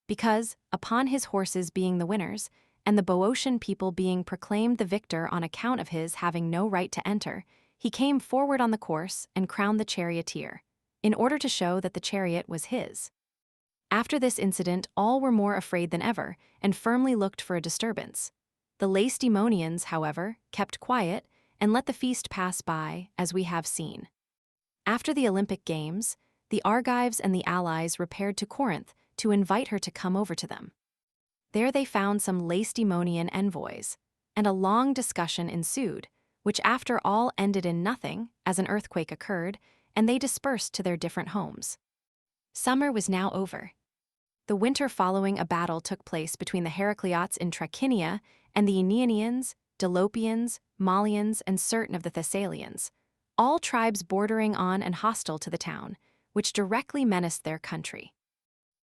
Speaker 1: because, upon his horses being the winners, and the Boeotian people being proclaimed the victor on account of his having no right to enter, he came forward on the course and crowned the charioteer, in order to show that the chariot was his. After this incident all were more afraid than ever, and firmly looked for a disturbance. The Lacedaemonians, however, kept quiet and let the feast pass by, as we have seen. After the Olympic Games, the Argives and the allies repaired to Corinth to invite her to come over to them. There they found some Lacedaemonian envoys, and a long discussion ensued, which after all ended in nothing, as an earthquake occurred, and they dispersed to their different homes. Summer was now over. The winter following a battle took place between the Heracleots in Trachinia and the Aeneanians, Dolopians, Malians, and certain of the Thessalians, all tribes bordering on and hostile to the town, which directly menaced their country.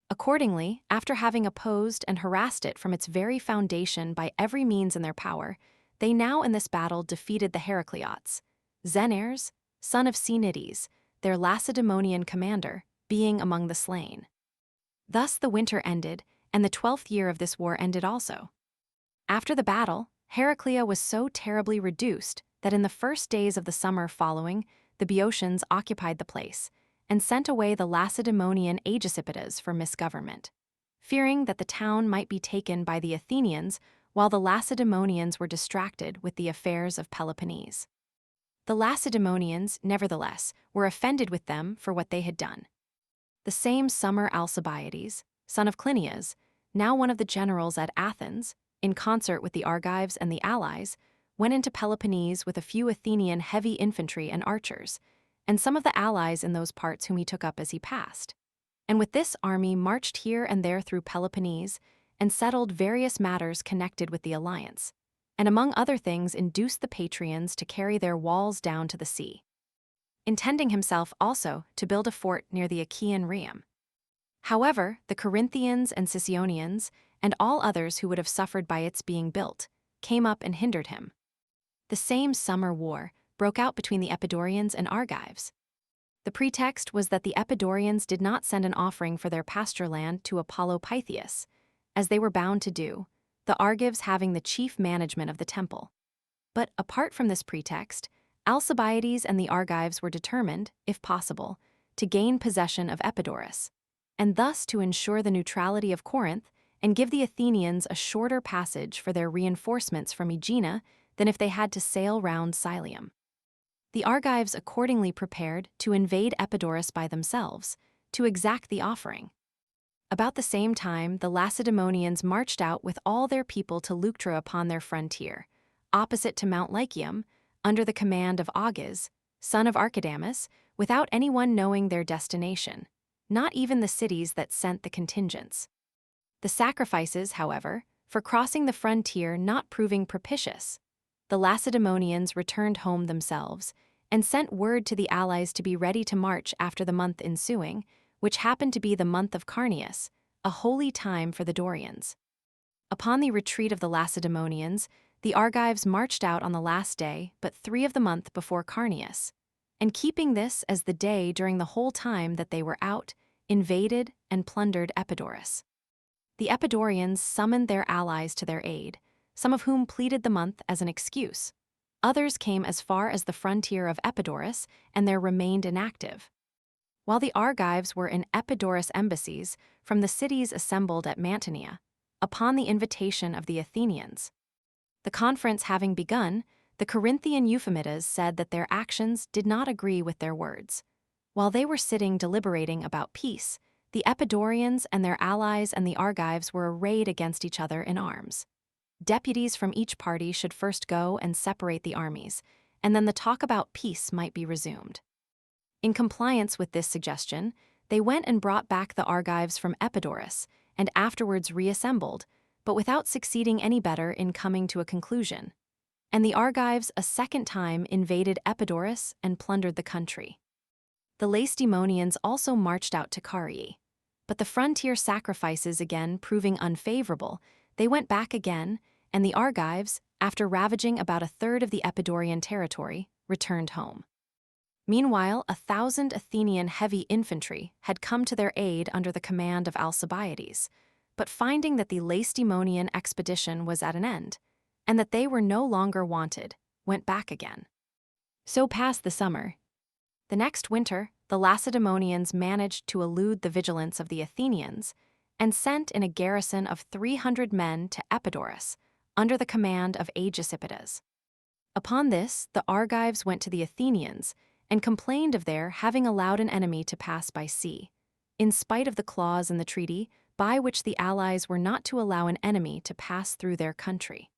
Speaker 1: Accordingly, after having opposed and harassed it from its very foundation by every means in their power, they now in this battle defeated the Heracleots, Xenares, son of Cnides, their Lacedaemonian commander, being among the slain. Thus the winter ended, and the 12th year of this war ended also. After the battle, Heraclea was so terribly reduced that in the first days of the summer following, the Boeotians occupied the place, and sent away the Lacedaemonian Aegisipidas for misgovernment, fearing that the town might be taken by the Athenians while the Lacedaemonians were distracted with the affairs of Peloponnese. The Lacedaemonians, nevertheless, were offended with them for what they had done. The same summer Alcibiades, son of Clinias, now one of the generals at Athens, in concert with the Argives and the allies, went into Peloponnese with a few Athenian heavy infantry and archers, and some of the allies in those parts whom he took up as he passed. And with this army marched here and there through Peloponnese, and settled various matters connected with the alliance, and among other things induced the Patrians to carry their walls down to the sea, intending himself also to build a fort near the Achaean Rhium. However, the Corinthians and Sicyonians, and all others who would have suffered by its being built, came up and hindered him. The same summer war broke out between the Epidaurians and Argives. The pretext was that the Epidaurians did not send an offering for their pasture land to Apollo Pythias, as they were bound to do, the Argives having the chief management of the temple. But apart from this pretext, Alcibiades and the Argives were determined, if possible, to gain possession of Epidaurus, and thus to ensure the neutrality of Corinth and give the Athenians a shorter passage for their reinforcements from Aegina than if they had to sail round Silium. The Argives accordingly prepared to invade Epidaurus by themselves, to exact the offering. About the same time, the Lacedaemonians marched out with all their people to Leuctra upon their frontier, opposite to Mount Lycaeum, under the command of Agis, son of Archidamus, without anyone knowing their destination, not even the cities that sent the contingents. The sacrifices, however, for crossing the frontier not proving propitious, the Lacedaemonians returned home themselves, and sent word to the allies to be ready to march after the month ensuing, which happened to be the month of Carneus, a holy time for the Dorians. Upon the retreat of the Lacedaemonians, the Argives marched out on the last day, but 3 of the month before Carneus, and keeping this as the day during the whole time that they were out, invaded and plundered Epidaurus. The Epidaurians summoned their allies to their aid, some of whom pleaded the month as an excuse. Others came as far as the frontier of Epidaurus, and there remained inactive. While the Argives were in Epidaurus embassies from the cities assembled at Mantinea, upon the invitation of the Athenians. The conference having begun, the Corinthian Euphemidas said that their actions did not agree with their words. While they were sitting deliberating about peace, the Epidaurians and their allies and the Argives were arrayed against each other in arms. Deputies from each party should first go and separate the armies, and then the talk about peace might be resumed. In compliance with this suggestion, they went and brought back the Argives from Epidaurus, and afterwards reassembled, but without succeeding any better in coming to a conclusion. And the Argives a second time invaded Epidaurus and plundered the country. The Lacedaemonians also marched out to Carii, but the frontier sacrifices again proving unfavorable, they went back again, and the Argives, after ravaging about a third of the Epidaurian territory, returned home. Meanwhile, 1,000 Athenian heavy infantry had come to their aid under the command of Alcibiades, but finding that the Lacedaemonian expedition was at an end, and that they were no longer wanted, went back again. So passed the summer. The next winter, the Lacedaemonians managed to elude the vigilance of the Athenians, and sent in a garrison of 300 men to Epidaurus, under the command of Agesipidas. Upon this, the Argives went to the Athenians and complained of their having allowed an enemy to pass by sea, in spite of the clause in the treaty by which the allies were not to allow an enemy to pass through their country.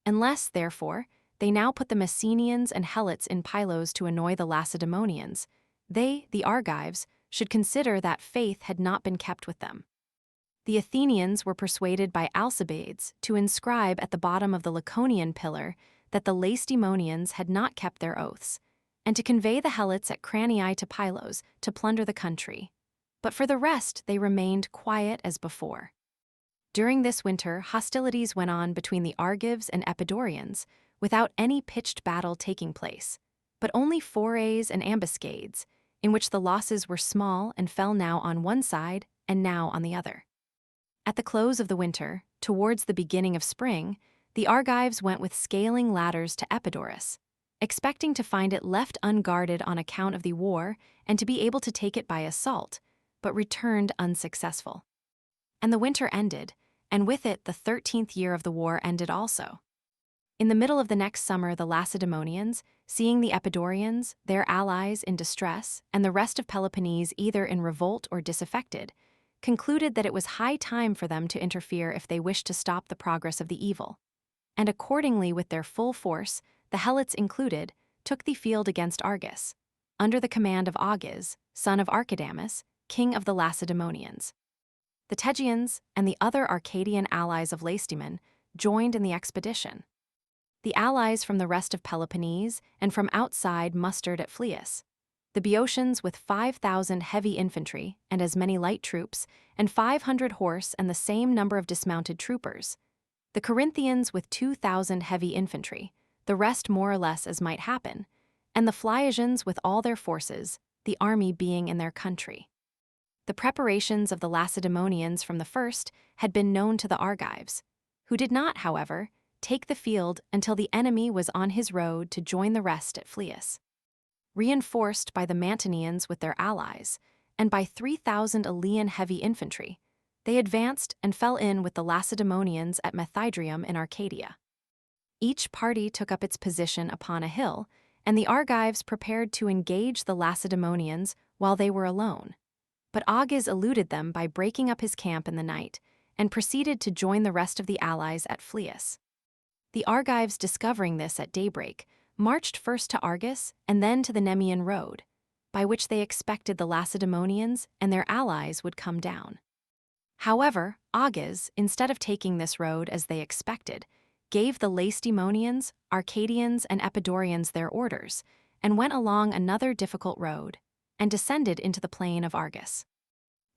Speaker 1: Unless, therefore, they now put the Messenians and Helots in Pylos to annoy the Lacedaemonians, they, the Argives, should consider that faith had not been kept with them. The Athenians were persuaded by Alcibiades to inscribe at the bottom of the Laconian pillar that the Lacedaemonians had not kept their oaths, and to convey the Helots at Cranii to Pylos to plunder the country. But for the rest they remained quiet as before. During this winter, hostilities went on between the Argives and Epidaurians, without any pitched battle taking place, but only forays and ambuscades, in which the losses were small and fell now on one side and now on the other. At the close of the winter, towards the beginning of spring, the Argives went with scaling ladders to Epidaurus, expecting to find it left unguarded on account of the war and to be able to take it by assault, but returned unsuccessful. And the winter ended, and with it the 13th year of the war ended also. In the middle of the next summer, the Lacedaemonians, seeing the Epidaurians, their allies, in distress, and the rest of Peloponnese either in revolt or disaffected, concluded that it was high time for them to interfere if they wished to stop the progress of the evil. And accordingly, with their full force, the Helots included, took the field against Argos, under the command of Agis, son of Archidamus, king of the Lacedaemonians. The Tegeans and the other Arcadian allies of Lacedaemon joined in the expedition. The allies from the rest of Peloponnese and from outside mustered at Phlius. The Boeotians with 5,000 heavy infantry and as many light troops, and 500 horse and the same number of dismounted troopers. The Corinthians with 2,000 heavy infantry, the rest more or less as might happen, and the Phliasians with all their forces, the army being in their country. The preparations of the Lacedaemonians from the first had been known to the Argives, who did not, however, take the field until the enemy was on his road to join the rest at Phlius. Reinforced by the Mantineans with their allies, and by 3,000 Aleian heavy infantry, they advanced and fell in with the Lacedaemonians at Methydrium in Arcadia. Each party took up its position upon a hill, and the Argives prepared to engage the Lacedaemonians while they were alone. But Agis eluded them by breaking up his camp in the night, and proceeded to join the rest of the allies at Phlius. The Argives, discovering this at daybreak, marched first to Argos and then to the Nemean road, by which they expected the Lacedaemonians and their allies would come down. However, Agis, instead of taking this road as they expected, gave the Lacedaemonians, Arcadians, and Epidaurians their orders, and went along another difficult road, and descended into the plain of Argos.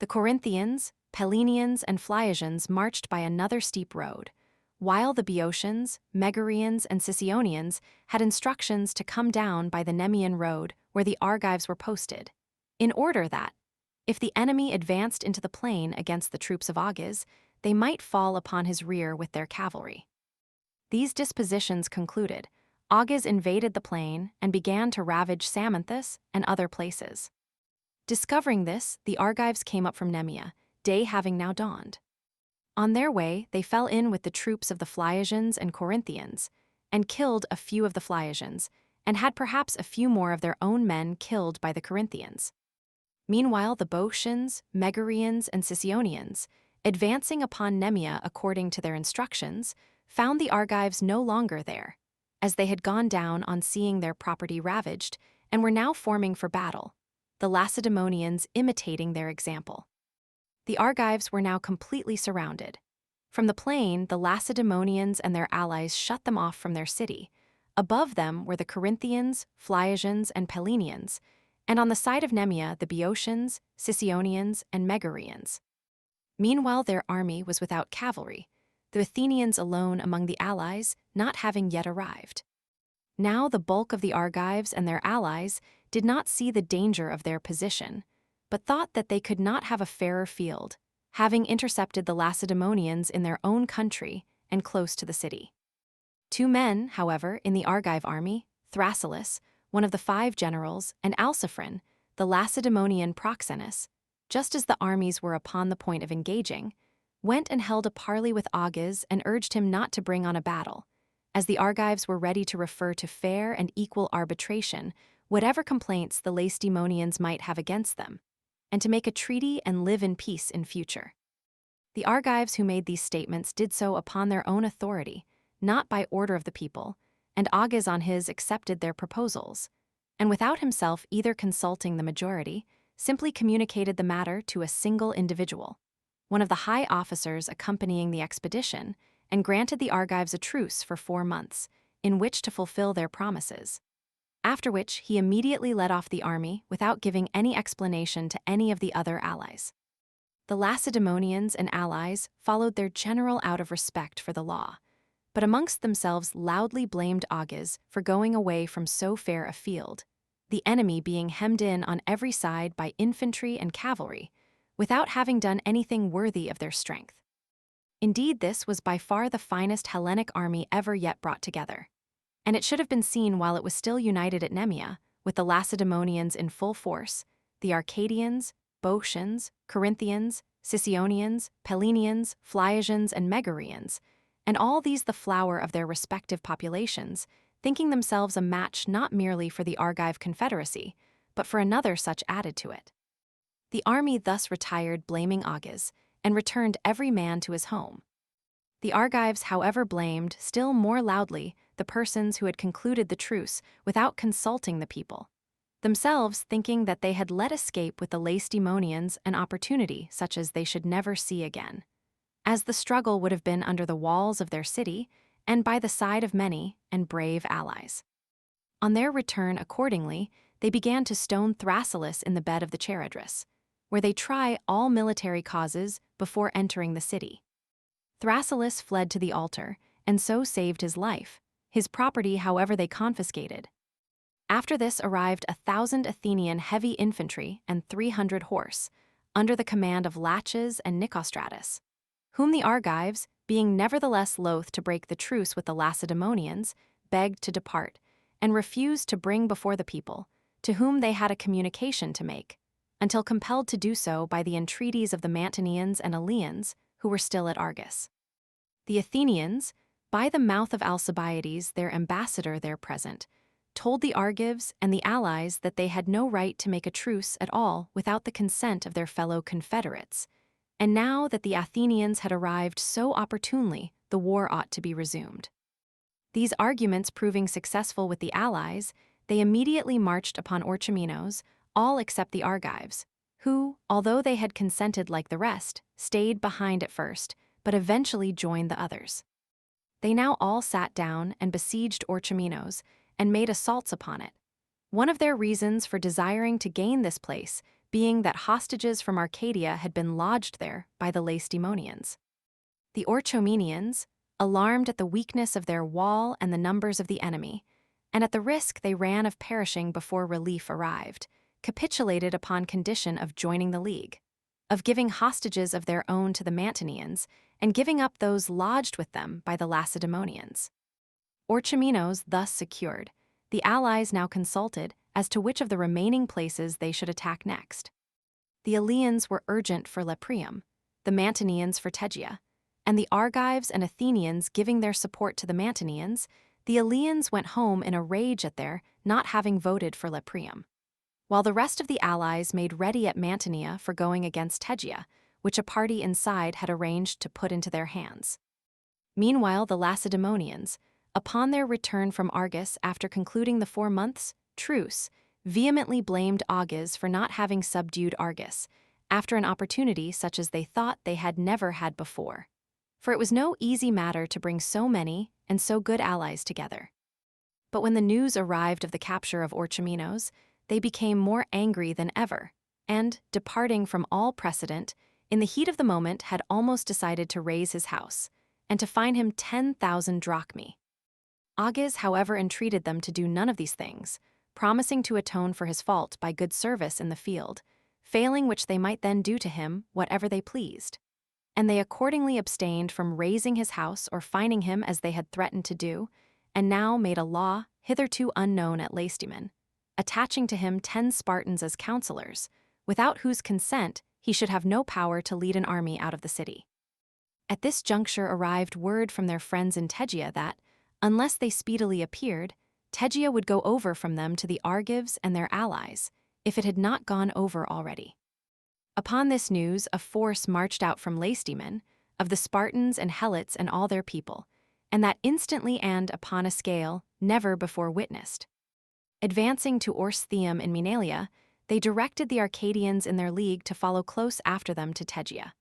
Speaker 1: The Corinthians, Pellenians, and Phliasians marched by another steep road, while the Boeotians, Megarians, and Sicyonians had instructions to come down by the Nemean road where the Argives were posted, in order that, if the enemy advanced into the plain against the troops of Agis, they might fall upon his rear with their cavalry. These dispositions concluded, Agis invaded the plain and began to ravage Saminthus and other places. Discovering this, the Argives came up from Nemea, day having now dawned. On their way, they fell in with the troops of the Phliasians and Corinthians, and killed a few of the Phliasians, and had perhaps a few more of their own men killed by the Corinthians. Meanwhile, the Boeotians, Megarians, and Sicyonians, advancing upon Nemea according to their instructions, found the Argives no longer there, as they had gone down on seeing their property ravaged, and were now forming for battle, the Lacedaemonians imitating their example. The Argives were now completely surrounded. From the plain, the Lacedaemonians and their allies shut them off from their city. Above them were the Corinthians, Phliasians, and Pellenians, and on the side of Nemea the Boeotians, Sicyonians, and Megarians. Meanwhile their army was without cavalry, the Athenians alone among the allies not having yet arrived. Now the bulk of the Argives and their allies did not see the danger of their position, but thought that they could not have a fairer field, having intercepted the Lacedaemonians in their own country and close to the city. 2 men, however, in the Argive army, Thrasyllus, one of the 5 generals, and Alciphron, the Lacedaemonian proxenus, just as the armies were upon the point of engaging, went and held a parley with Agis and urged him not to bring on a battle, as the Argives were ready to refer to fair and equal arbitration whatever complaints the Lacedaemonians might have against them, and to make a treaty and live in peace in future. The Argives who made these statements did so upon their own authority, not by order of the people, and Agis on his accepted their proposals, and without himself either consulting the majority, simply communicated the matter to a single individual, one of the high officers accompanying the expedition, and granted the Argives a truce for 4 months, in which to fulfill their promises. After which he immediately led off the army without giving any explanation to any of the other allies. The Lacedaemonians and allies followed their general out of respect for the law, but amongst themselves loudly blamed Agis for going away from so fair a field, the enemy being hemmed in on every side by infantry and cavalry, without having done anything worthy of their strength. Indeed, this was by far the finest Hellenic army ever yet brought together, and it should have been seen while it was still united at Nemea, with the Lacedaemonians in full force, the Arcadians, Boeotians, Corinthians, Sicyonians, Pellenians, Phliasians, and Megarians, and all these the flower of their respective populations, thinking themselves a match not merely for the Argive confederacy, but for another such added to it. The army thus retired blaming Agis, and returned every man to his home. The Argives, however, blamed still more loudly the persons who had concluded the truce without consulting the people, themselves thinking that they had let escape with the Lacedaemonians an opportunity such as they should never see again, as the struggle would have been under the walls of their city and by the side of many and brave allies. On their return, accordingly, they began to stone Thrasyllus in the bed of the Charadris, where they try all military causes before entering the city. Thrasyllus fled to the altar, and so saved his life, his property however they confiscated. After this arrived 1,000 Athenian heavy infantry and 300 horse, under the command of Laches and Nicostratus, whom the Argives, being nevertheless loath to break the truce with the Lacedaemonians, begged to depart, and refused to bring before the people, to whom they had a communication to make, until compelled to do so by the entreaties of the Mantineans and Eleans, who were still at Argos. The Athenians, by the mouth of Alcibiades, their ambassador there present, told the Argives and the allies that they had no right to make a truce at all without the consent of their fellow confederates, and now that the Athenians had arrived so opportunely, the war ought to be resumed. These arguments proving successful with the allies, they immediately marched upon Orchomenos, all except the Argives, who, although they had consented like the rest, stayed behind at first, but eventually joined the others. They now all sat down and besieged Orchomenos, and made assaults upon it, one of their reasons for desiring to gain this place being that hostages from Arcadia had been lodged there by the Lacedaemonians. The Orchomenians, alarmed at the weakness of their wall and the numbers of the enemy, and at the risk they ran of perishing before relief arrived, capitulated upon condition of joining the League, of giving hostages of their own to the Mantineans, and giving up those lodged with them by the Lacedaemonians. Orchomenos thus secured, the allies now consulted as to which of the remaining places they should attack next. The Eleans were urgent for Lepreum, the Mantineans for Tegea, and the Argives and Athenians giving their support to the Mantineans, the Eleans went home in a rage at their not having voted for Lepreum, while the rest of the allies made ready at Mantinea for going against Tegea, which a party inside had arranged to put into their hands. Meanwhile, the Lacedaemonians, upon their return from Argos after concluding the 4 months' truce, vehemently blamed Agis for not having subdued Argos, after an opportunity such as they thought they had never had before. For it was no easy matter to bring so many and so good allies together. But when the news arrived of the capture of Orchomenos, they became more angry than ever, and, departing from all precedent, in the heat of the moment had almost decided to raise his house, and to fine him 10,000 drachmae. Agis, however, entreated them to do none of these things, promising to atone for his fault by good service in the field, failing which they might then do to him whatever they pleased. And they accordingly abstained from raising his house or fining him as they had threatened to do, and now made a law hitherto unknown at Lacedaemon, attaching to him 10 Spartans as counselors, without whose consent he should have no power to lead an army out of the city. At this juncture arrived word from their friends in Tegea that, unless they speedily appeared, Tegea would go over from them to the Argives and their allies, if it had not gone over already. Upon this news, a force marched out from Lacedaemon, of the Spartans and Helots and all their people, and that instantly and upon a scale never before witnessed. Advancing to Orstheum in Maenalia, they directed the Arcadians in their league to follow close after them to Tegea,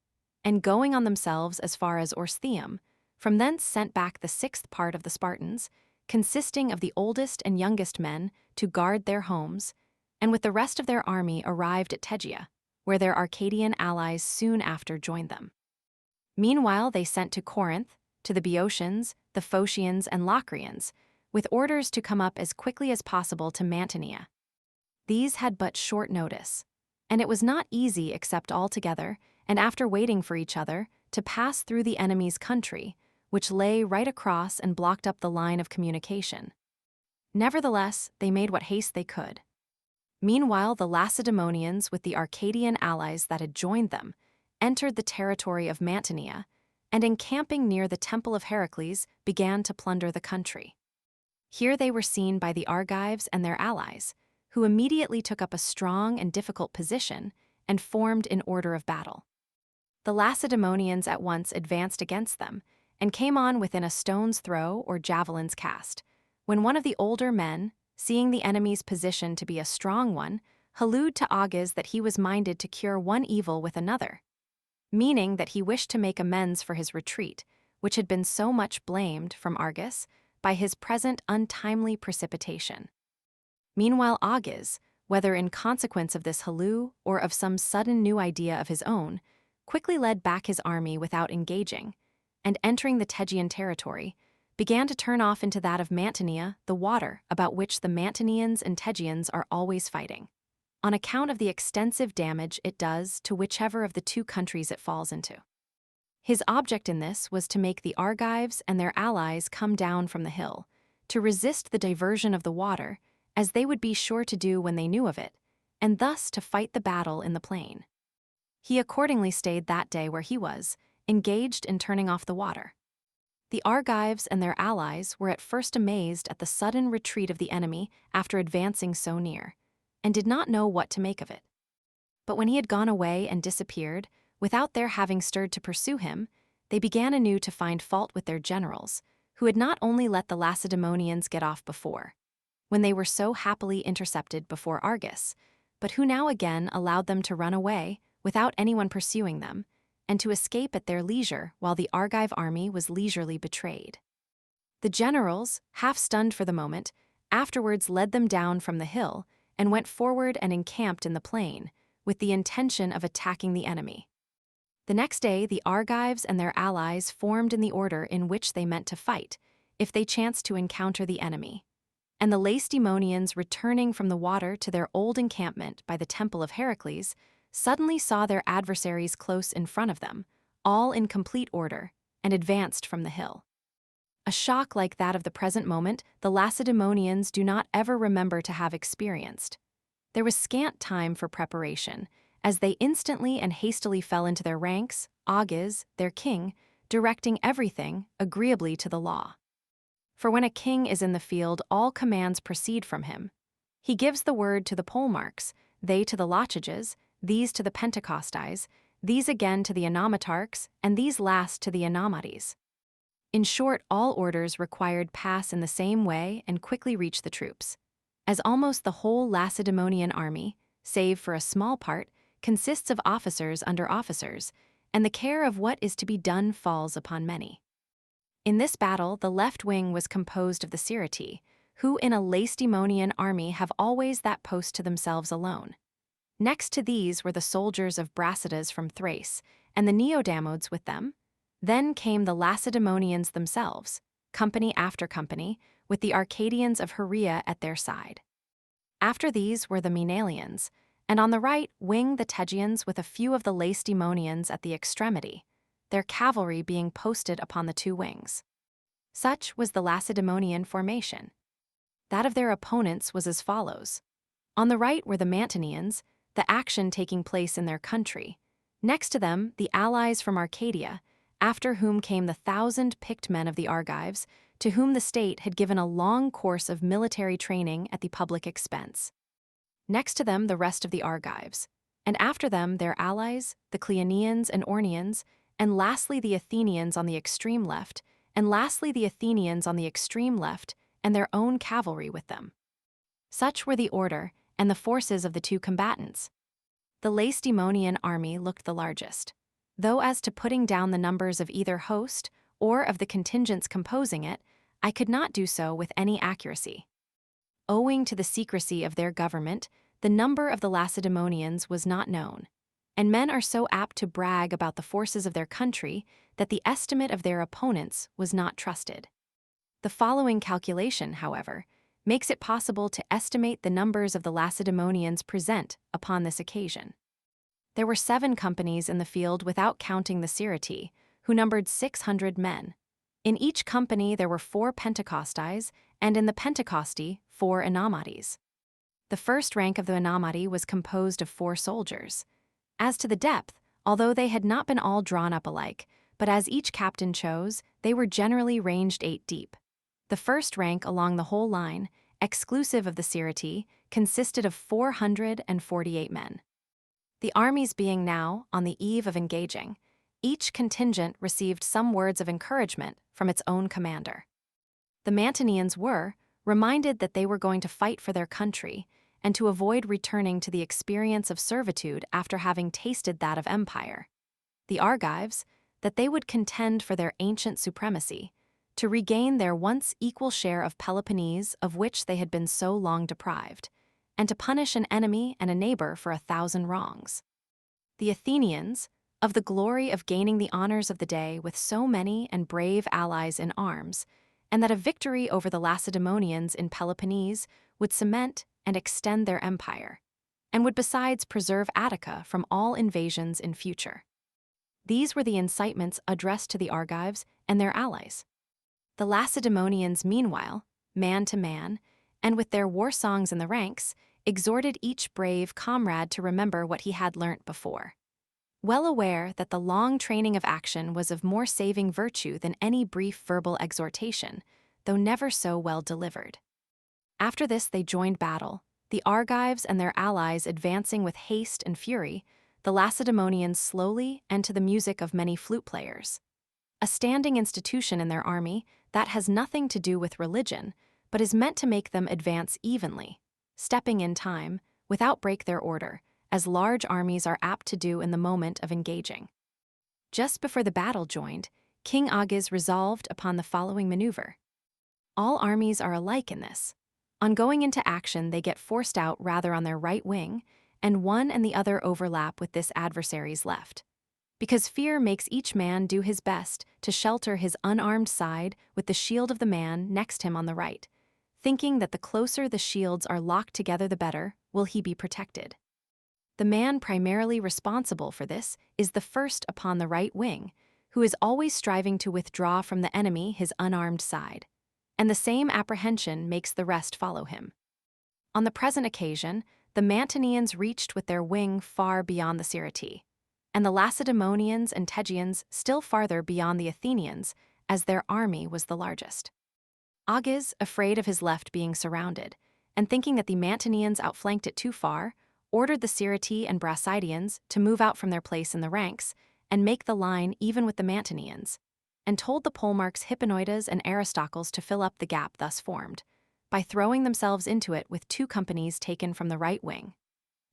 Speaker 1: and going on themselves as far as Orstheum, from thence sent back the sixth part of the Spartans, consisting of the oldest and youngest men, to guard their homes, and with the rest of their army arrived at Tegea, where their Arcadian allies soon after joined them. Meanwhile they sent to Corinth, to the Boeotians, the Phocians, and Locrians, with orders to come up as quickly as possible to Mantinea. These had but short notice, and it was not easy except all together, and after waiting for each other, to pass through the enemy's country, which lay right across and blocked up the line of communication. Nevertheless, they made what haste they could. Meanwhile, the Lacedaemonians, with the Arcadian allies that had joined them, entered the territory of Mantinea, and encamping near the temple of Heracles, began to plunder the country. Here they were seen by the Argives and their allies, who immediately took up a strong and difficult position and formed in order of battle. The Lacedaemonians at once advanced against them, and came on within a stone's throw or javelin's cast, when one of the older men, seeing the enemy's position to be a strong one, hallooed to Agis that he was minded to cure one evil with another, meaning that he wished to make amends for his retreat, which had been so much blamed from Argos by his present untimely precipitation. Meanwhile Agis, whether in consequence of this halloo or of some sudden new idea of his own, quickly led back his army without engaging, and entering the Tegean territory, began to turn off into that of Mantinea the water about which the Mantineans and Tegeans are always fighting, on account of the extensive damage it does to whichever of the two countries it falls into. His object in this was to make the Argives and their allies come down from the hill, to resist the diversion of the water, as they would be sure to do when they knew of it, and thus to fight the battle in the plain. He accordingly stayed that day where he was, engaged in turning off the water. The Argives and their allies were at first amazed at the sudden retreat of the enemy after advancing so near, and did not know what to make of it. But when he had gone away and disappeared, without their having stirred to pursue him, they began anew to find fault with their generals, who had not only let the Lacedaemonians get off before, when they were so happily intercepted before Argos, but who now again allowed them to run away without anyone pursuing them, and to escape at their leisure while the Argive army was leisurely betrayed. The generals, half stunned for the moment, afterwards led them down from the hill and went forward and encamped in the plain, with the intention of attacking the enemy. The next day the Argives and their allies formed in the order in which they meant to fight, if they chanced to encounter the enemy. And the Lacedaemonians, returning from the water to their old encampment by the temple of Heracles, suddenly saw their adversaries close in front of them, all in complete order, and advanced from the hill. A shock like that of the present moment the Lacedaemonians do not ever remember to have experienced. There was scant time for preparation, as they instantly and hastily fell into their ranks, Agis, their king, directing everything agreeably to the law. For when a king is in the field, all commands proceed from him. He gives the word to the polemarchs, they to the lochages, these to the pentacostais, these again to the anomatarchs, and these last to the anomates. In short, all orders required pass in the same way and quickly reach the troops, as almost the whole Lacedaemonian army, save for a small part, consists of officers under officers, and the care of what is to be done falls upon many. In this battle, the left wing was composed of the Sciritae, who in a Lacedaemonian army have always that post to themselves alone. Next to these were the soldiers of Brasidas from Thrace, and the Neodamodes with them. Then came the Lacedaemonians themselves, company after company, with the Arcadians of Herea at their side. After these were the Maenalians, and on the right wing the Tegeans with a few of the Lacedaemonians at the extremity, their cavalry being posted upon the two wings. Such was the Lacedaemonian formation. That of their opponents was as follows. On the right were the Mantineans, the action taking place in their country. Next to them, the allies from Arcadia, after whom came the 1,000 picked men of the Argives, to whom the state had given a long course of military training at the public expense. Next to them the rest of the Argives, and after them their allies, the Cleonians and Ornians, and lastly the Athenians on the extreme left, and their own cavalry with them. Such were the order and the forces of the two combatants. The Lacedaemonian army looked the largest, though as to putting down the numbers of either host or of the contingents composing it, I could not do so with any accuracy. Owing to the secrecy of their government, the number of the Lacedaemonians was not known, and men are so apt to brag about the forces of their country that the estimate of their opponents was not trusted. The following calculation, however, makes it possible to estimate the numbers of the Lacedaemonians present upon this occasion. There were 7 companies in the field without counting the Sciritae, who numbered 600 men. In each company there were 4 Pentecostes, and in the Pentecosti 4 Enomotes. The first rank of the Enomoti was composed of 4 soldiers. As to the depth, although they had not been all drawn up alike, but as each captain chose, they were generally ranged 8 deep. The first rank along the whole line, exclusive of the Sciritae, consisted of 448 men. The armies being now on the eve of engaging, each contingent received some words of encouragement from its own commander. The Mantineans were reminded that they were going to fight for their country and to avoid returning to the experience of servitude after having tasted that of empire. The Argives, that they would contend for their ancient supremacy, to regain their once equal share of Peloponnese of which they had been so long deprived, and to punish an enemy and a neighbor for 1,000 wrongs. The Athenians, of the glory of gaining the honors of the day with so many and brave allies in arms, and that a victory over the Lacedaemonians in Peloponnese would cement and extend their empire, and would besides preserve Attica from all invasions in future. These were the incitements addressed to the Argives and their allies. The Lacedaemonians, meanwhile, man to man, and with their war songs in the ranks, exhorted each brave comrade to remember what he had learnt before. Well aware that the long training of action was of more saving virtue than any brief verbal exhortation, though never so well delivered. After this they joined battle, the Argives and their allies advancing with haste and fury, the Lacedaemonians slowly and to the music of many flute players. A standing institution in their army that has nothing to do with religion, but is meant to make them advance evenly, stepping in time, without break their order, as large armies are apt to do in the moment of engaging. Just before the battle joined, King Agis resolved upon the following maneuver. All armies are alike in this. On going into action, they get forced out rather on their right wing, and one and the other overlap with this adversary's left. Because fear makes each man do his best to shelter his unarmed side with the shield of the man next him on the right, thinking that the closer the shields are locked together the better will he be protected. The man primarily responsible for this is the first upon the right wing, who is always striving to withdraw from the enemy his unarmed side, and the same apprehension makes the rest follow him. On the present occasion, the Mantineans reached with their wing far beyond the Sciritae, and the Lacedaemonians and Tegeans still farther beyond the Athenians, as their army was the largest. Agis, afraid of his left being surrounded, and thinking that the Mantineans outflanked it too far, ordered the Sciritae and Brasidians to move out from their place in the ranks and make the line even with the Mantineans, and told the polemarchs Hipponoides and Aristocles to fill up the gap thus formed, by throwing themselves into it with 2 companies taken from the right wing,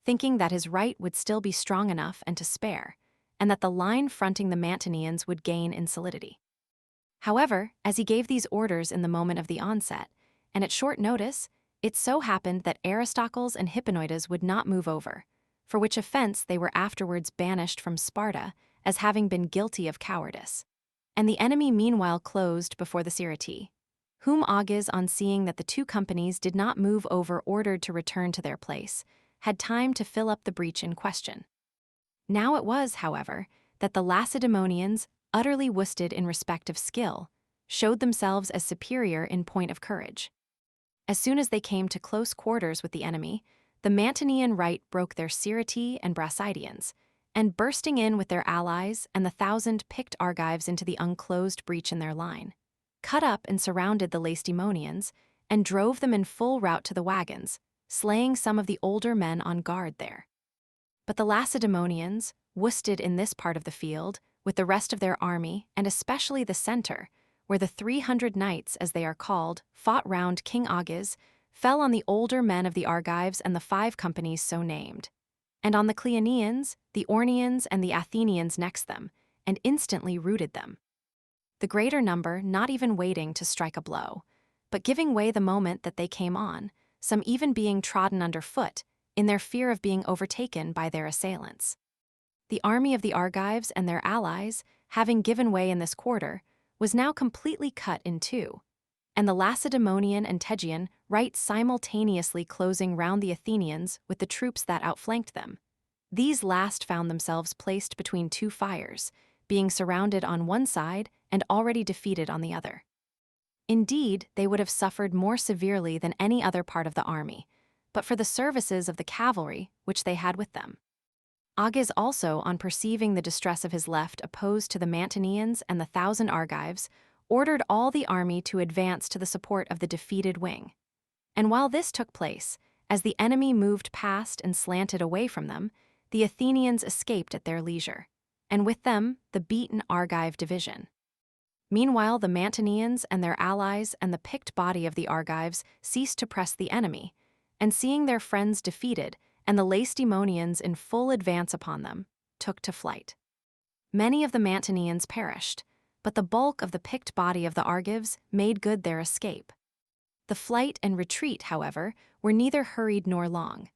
Speaker 1: thinking that his right would still be strong enough and to spare, and that the line fronting the Mantineans would gain in solidity. However, as he gave these orders in the moment of the onset, and at short notice, it so happened that Aristocles and Hipponoides would not move over, for which offense they were afterwards banished from Sparta as having been guilty of cowardice. And the enemy meanwhile closed before the Sciritae, whom Agis, on seeing that the 2 companies did not move over ordered to return to their place, had time to fill up the breach in question. Now it was, however, that the Lacedaemonians, utterly worsted in respect of skill, showed themselves as superior in point of courage. As soon as they came to close quarters with the enemy, the Mantinean right broke their Sciritae and Brasidians, and bursting in with their allies and the 1,000 picked Argives into the unclosed breach in their line, cut up and surrounded the Lacedaemonians, and drove them in full rout to the wagons, slaying some of the older men on guard there. But the Lacedaemonians, worsted in this part of the field, with the rest of their army, and especially the center, where the 300 knights, as they are called, fought round King Agis, fell on the older men of the Argives and the 5 companies so named, and on the Cleonians, the Ornians, and the Athenians next them, and instantly routed them. The greater number not even waiting to strike a blow, but giving way the moment that they came on, some even being trodden under foot, in their fear of being overtaken by their assailants. The army of the Argives and their allies, having given way in this quarter, was now completely cut in two, and the Lacedaemonian and Tegean right simultaneously closing round the Athenians with the troops that outflanked them. These last found themselves placed between 2 fires, being surrounded on one side and already defeated on the other. Indeed, they would have suffered more severely than any other part of the army, but for the services of the cavalry which they had with them. Agis also, on perceiving the distress of his left opposed to the Mantineans and the 1,000 Argives, ordered all the army to advance to the support of the defeated wing. And while this took place, as the enemy moved past and slanted away from them, the Athenians escaped at their leisure, and with them the beaten Argive division. Meanwhile, the Mantineans and their allies and the picked body of the Argives ceased to press the enemy, and seeing their friends defeated and the Lacedaemonians in full advance upon them, took to flight. Many of the Mantineans perished, but the bulk of the picked body of the Argives made good their escape. The flight and retreat, however, were neither hurried nor long,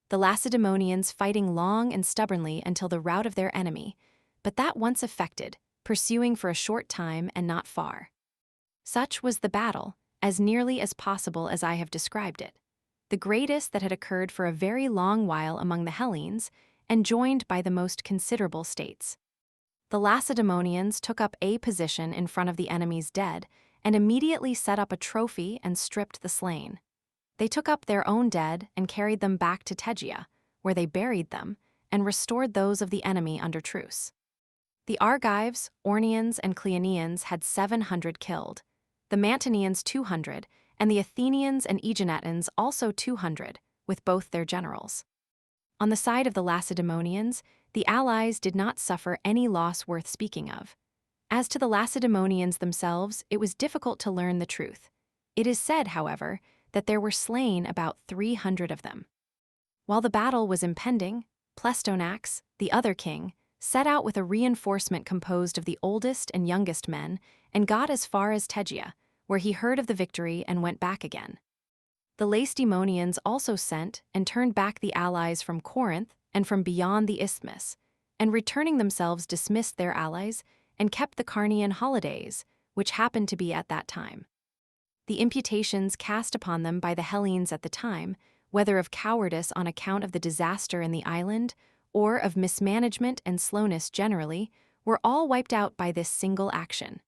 Speaker 1: the Lacedaemonians fighting long and stubbornly until the rout of their enemy, but that once effected, pursuing for a short time and not far. Such was the battle, as nearly as possible as I have described it, the greatest that had occurred for a very long while among the Hellenes, and joined by the most considerable states. The Lacedaemonians took up a position in front of the enemy's dead, and immediately set up a trophy and stripped the slain. They took up their own dead and carried them back to Tegea, where they buried them, and restored those of the enemy under truce. The Argives, Ornians, and Cleonians had 700 killed, the Mantineans 200, and the Athenians and Aeginetans also 200, with both their generals. On the side of the Lacedaemonians, the allies did not suffer any loss worth speaking of. As to the Lacedaemonians themselves, it was difficult to learn the truth. It is said, however, that there were slain about 300 of them. While the battle was impending, Pleistoanax, the other king, set out with a reinforcement composed of the oldest and youngest men and got as far as Tegea, where he heard of the victory and went back again. The Lacedaemonians also sent and turned back the allies from Corinth and from beyond the isthmus, and returning themselves dismissed their allies and kept the Carnian holidays, which happened to be at that time. The imputations cast upon them by the Hellenes at the time, whether of cowardice on account of the disaster in the island, or of mismanagement and slowness generally, were all wiped out by this single action.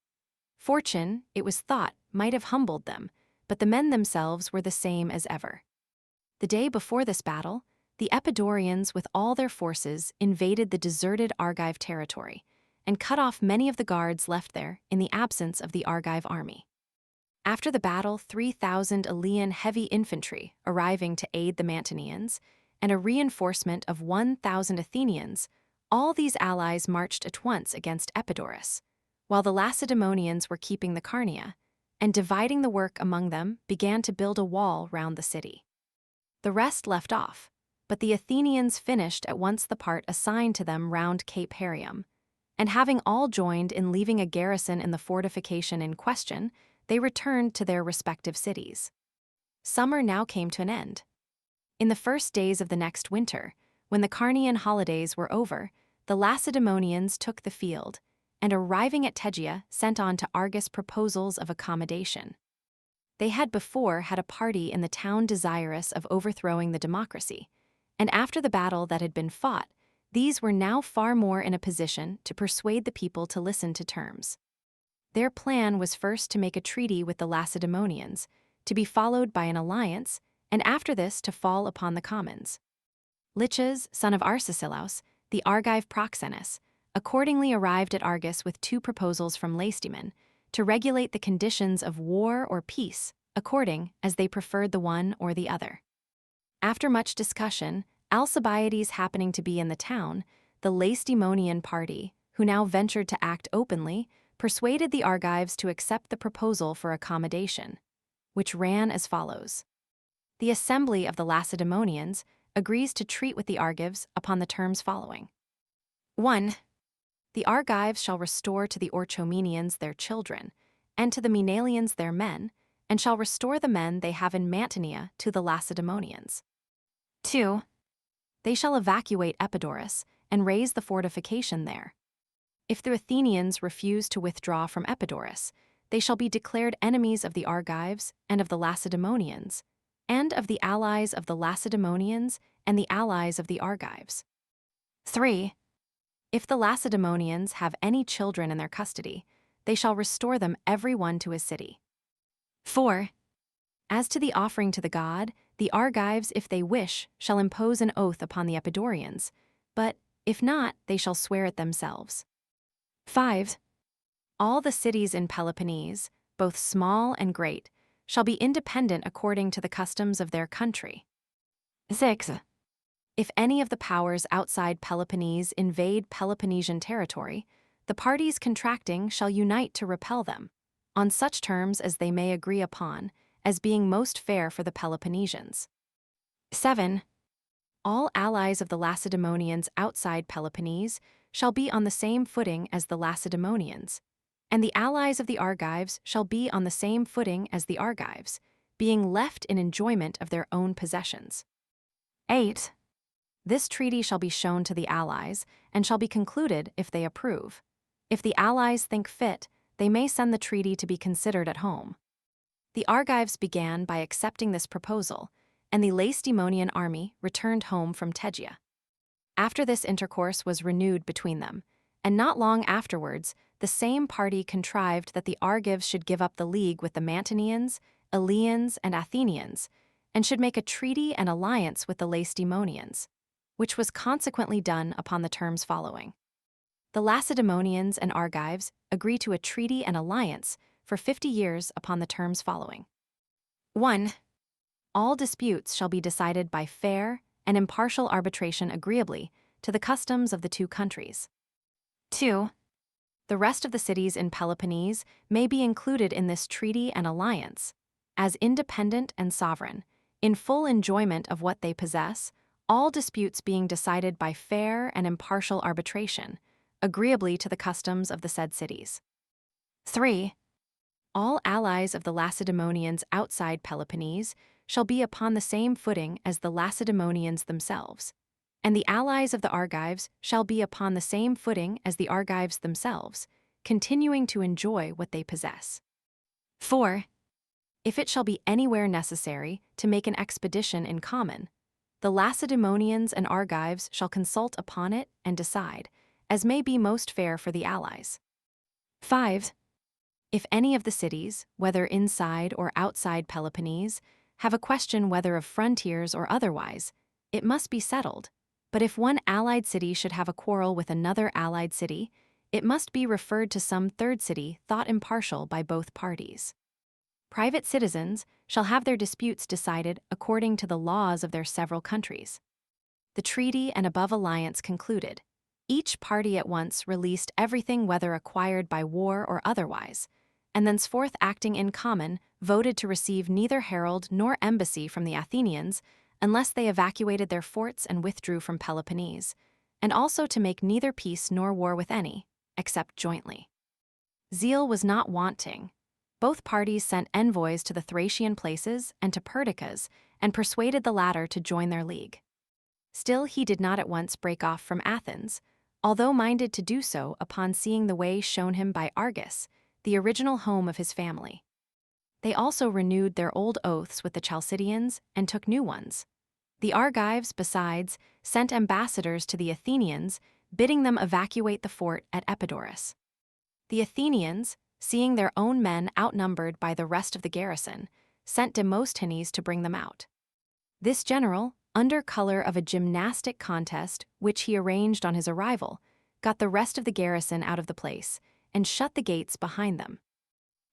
Speaker 1: Fortune, it was thought, might have humbled them, but the men themselves were the same as ever. The day before this battle, the Epidaurians with all their forces invaded the deserted Argive territory, and cut off many of the guards left there in the absence of the Argive army. After the battle, 3,000 Elean heavy infantry arriving to aid the Mantineans, and a reinforcement of 1,000 Athenians, all these allies marched at once against Epidaurus, while the Lacedaemonians were keeping the Carnia, and dividing the work among them began to build a wall round the city. The rest left off, but the Athenians finished at once the part assigned to them round Cape Harium, and having all joined in leaving a garrison in the fortification in question, they returned to their respective cities. Summer now came to an end. In the first days of the next winter, when the Carnian holidays were over, the Lacedaemonians took the field, and arriving at Tegea sent on to Argus proposals of accommodation. They had before had a party in the town desirous of overthrowing the democracy, and after the battle that had been fought, these were now far more in a position to persuade the people to listen to terms. Their plan was first to make a treaty with the Lacedaemonians, to be followed by an alliance, and after this to fall upon the commons. Lichas, son of Arcesilaus, the Argive proxenus, accordingly arrived at Argos with two proposals from Lacedaemon to regulate the conditions of war or peace, according as they preferred the one or the other. After much discussion, Alcibiades happening to be in the town, the Lacedaemonian party, who now ventured to act openly, persuaded the Argives to accept the proposal for accommodation, which ran as follows. The assembly of the Lacedaemonians agrees to treat with the Argives upon the terms following. 1. The Argives shall restore to the Orchomenians their children, and to the Maenalians their men, and shall restore the men they have in Mantinea to the Lacedaemonians. 2. They shall evacuate Epidorus and raise the fortification there. If the Athenians refuse to withdraw from Epidorus, they shall be declared enemies of the Argives and of the Lacedaemonians, and of the allies of the Lacedaemonians and the allies of the Argives. 3. If the Lacedaemonians have any children in their custody, they shall restore them every one to his city. 4. As to the offering to the god, the Argives, if they wish, shall impose an oath upon the Epidaurians, but if not, they shall swear it themselves. 5. All the cities in Peloponnese, both small and great, shall be independent according to the customs of their country. 6. If any of the powers outside Peloponnese invade Peloponnesian territory, the parties contracting shall unite to repel them, on such terms as they may agree upon, as being most fair for the Peloponnesians. 7. All allies of the Lacedaemonians outside Peloponnese shall be on the same footing as the Lacedaemonians, and the allies of the Argives shall be on the same footing as the Argives, being left in enjoyment of their own possessions. 8. This treaty shall be shown to the allies, and shall be concluded if they approve. If the allies think fit, they may send the treaty to be considered at home. The Argives began by accepting this proposal, and the Lacedaemonian army returned home from Tegea. After this intercourse was renewed between them, and not long afterwards, the same party contrived that the Argives should give up the league with the Mantineans, Eleans, and Athenians, and should make a treaty and alliance with the Lacedaemonians, which was consequently done upon the terms following. The Lacedaemonians and Argives agree to a treaty and alliance for 50 years upon the terms following. 1. All disputes shall be decided by fair and impartial arbitration agreeably to the customs of the two countries. 2. The rest of the cities in Peloponnese may be included in this treaty and alliance, as independent and sovereign, in full enjoyment of what they possess, all disputes being decided by fair and impartial arbitration, agreeably to the customs of the said cities. 3. All allies of the Lacedaemonians outside Peloponnese shall be upon the same footing as the Lacedaemonians themselves, and the allies of the Argives shall be upon the same footing as the Argives themselves, continuing to enjoy what they possess. 4. If it shall be anywhere necessary to make an expedition in common, the Lacedaemonians and Argives shall consult upon it and decide, as may be most fair for the allies. 5. If any of the cities, whether inside or outside Peloponnese, have a question whether of frontiers or otherwise, it must be settled, but if one allied city should have a quarrel with another allied city, it must be referred to some third city thought impartial by both parties. Private citizens shall have their disputes decided according to the laws of their several countries. The treaty and above alliance concluded, each party at once released everything whether acquired by war or otherwise, and thenceforth acting in common, voted to receive neither herald nor embassy from the Athenians unless they evacuated their forts and withdrew from Peloponnese, and also to make neither peace nor war with any, except jointly. Zeal was not wanting. Both parties sent envoys to the Thracian places and to Perdiccas, and persuaded the latter to join their league. Still he did not at once break off from Athens, although minded to do so upon seeing the way shown him by Argos, the original home of his family. They also renewed their old oaths with the Chalcidians and took new ones. The Argives, besides, sent ambassadors to the Athenians, bidding them evacuate the fort at Epidorus. The Athenians, seeing their own men outnumbered by the rest of the garrison, sent Demosthenes to bring them out. This general, under color of a gymnastic contest which he arranged on his arrival, got the rest of the garrison out of the place, and shut the gates behind them.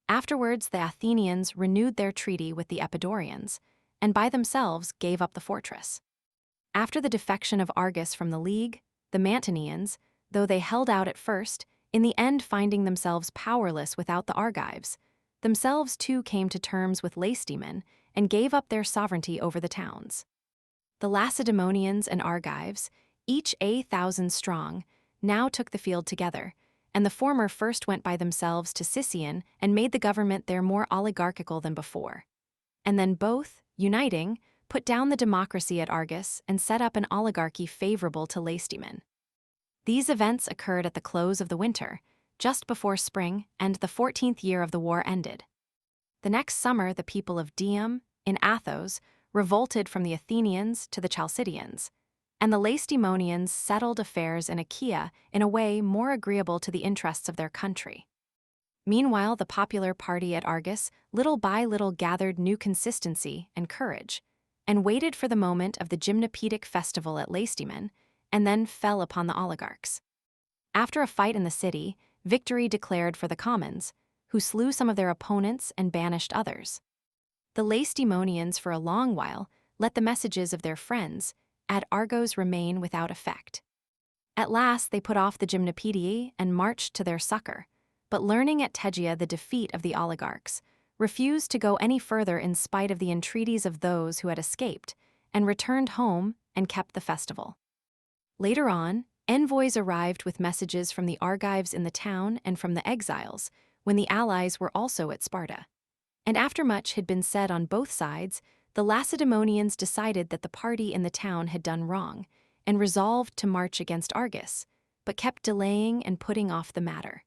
Speaker 1: Afterwards the Athenians renewed their treaty with the Epidaurians, and by themselves gave up the fortress. After the defection of Argus from the League, the Mantineans, though they held out at first, in the end finding themselves powerless without the Argives, themselves too came to terms with Lacedaemon and gave up their sovereignty over the towns. The Lacedaemonians and Argives, each 1,000 strong, now took the field together, and the former first went by themselves to Sicyon and made the government there more oligarchical than before. And then both, uniting, put down the democracy at Argus and set up an oligarchy favorable to Lacedaemon. These events occurred at the close of the winter, just before spring, and the 14th year of the war ended. The next summer the people of Dium, in Athos, revolted from the Athenians to the Chalcidians, and the Lacedaemonians settled affairs in Achaia in a way more agreeable to the interests of their country. Meanwhile the popular party at Argus little by little gathered new consistency and courage, and waited for the moment of the gymnopedic festival at Lacedaemon, and then fell upon the oligarchs. After a fight in the city, victory declared for the commons, who slew some of their opponents and banished others. The Lacedaemonians for a long while let the messages of their friends at Argos remain without effect. At last they put off the gymnopedii and marched to their succor, but learning at Tegea the defeat of the oligarchs, refused to go any further in spite of the entreaties of those who had escaped, and returned home and kept the festival. Later on, envoys arrived with messages from the Argives in the town and from the exiles, when the allies were also at Sparta. And after much had been said on both sides, the Lacedaemonians decided that the party in the town had done wrong, and resolved to march against Argus, but kept delaying and putting off the matter.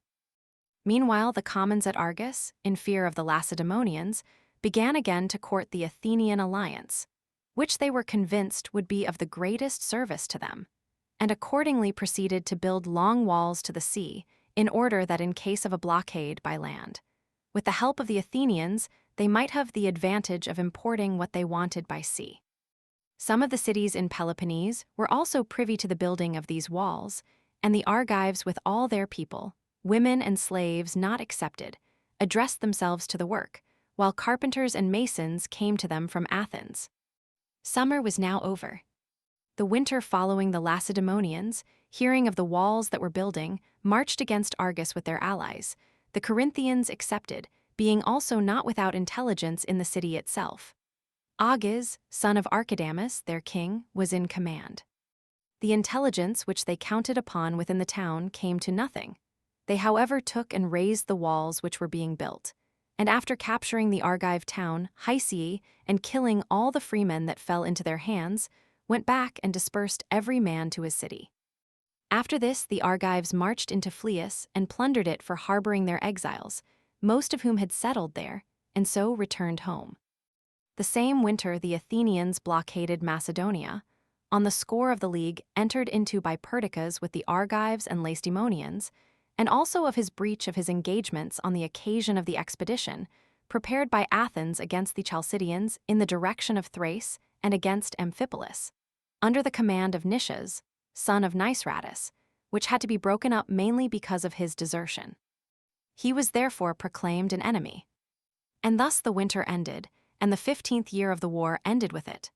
Speaker 1: Meanwhile the commons at Argus, in fear of the Lacedaemonians, began again to court the Athenian alliance, which they were convinced would be of the greatest service to them, and accordingly proceeded to build long walls to the sea, in order that in case of a blockade by land, with the help of the Athenians, they might have the advantage of importing what they wanted by sea. Some of the cities in Peloponnese were also privy to the building of these walls, and the Argives with all their people, women and slaves not excepted, addressed themselves to the work, while carpenters and masons came to them from Athens. Summer was now over. The winter following the Lacedaemonians, hearing of the walls that were building, marched against Argus with their allies, the Corinthians excepted, being also not without intelligence in the city itself. Agis, son of Archidamus, their king, was in command. The intelligence which they counted upon within the town came to nothing. They however took and razed the walls which were being built, and after capturing the Argive town, Hyceae, and killing all the freemen that fell into their hands, went back and dispersed every man to his city. After this the Argives marched into Phlius and plundered it for harboring their exiles, most of whom had settled there, and so returned home. The same winter the Athenians blockaded Macedonia, on the score of the league entered into by Perdiccas with the Argives and Lacedaemonians, and also of his breach of his engagements on the occasion of the expedition, prepared by Athens against the Chalcidians in the direction of Thrace and against Amphipolis, under the command of Nicias, son of Niceradus, which had to be broken up mainly because of his desertion. He was therefore proclaimed an enemy. And thus the winter ended, and the 15th year of the war ended with it.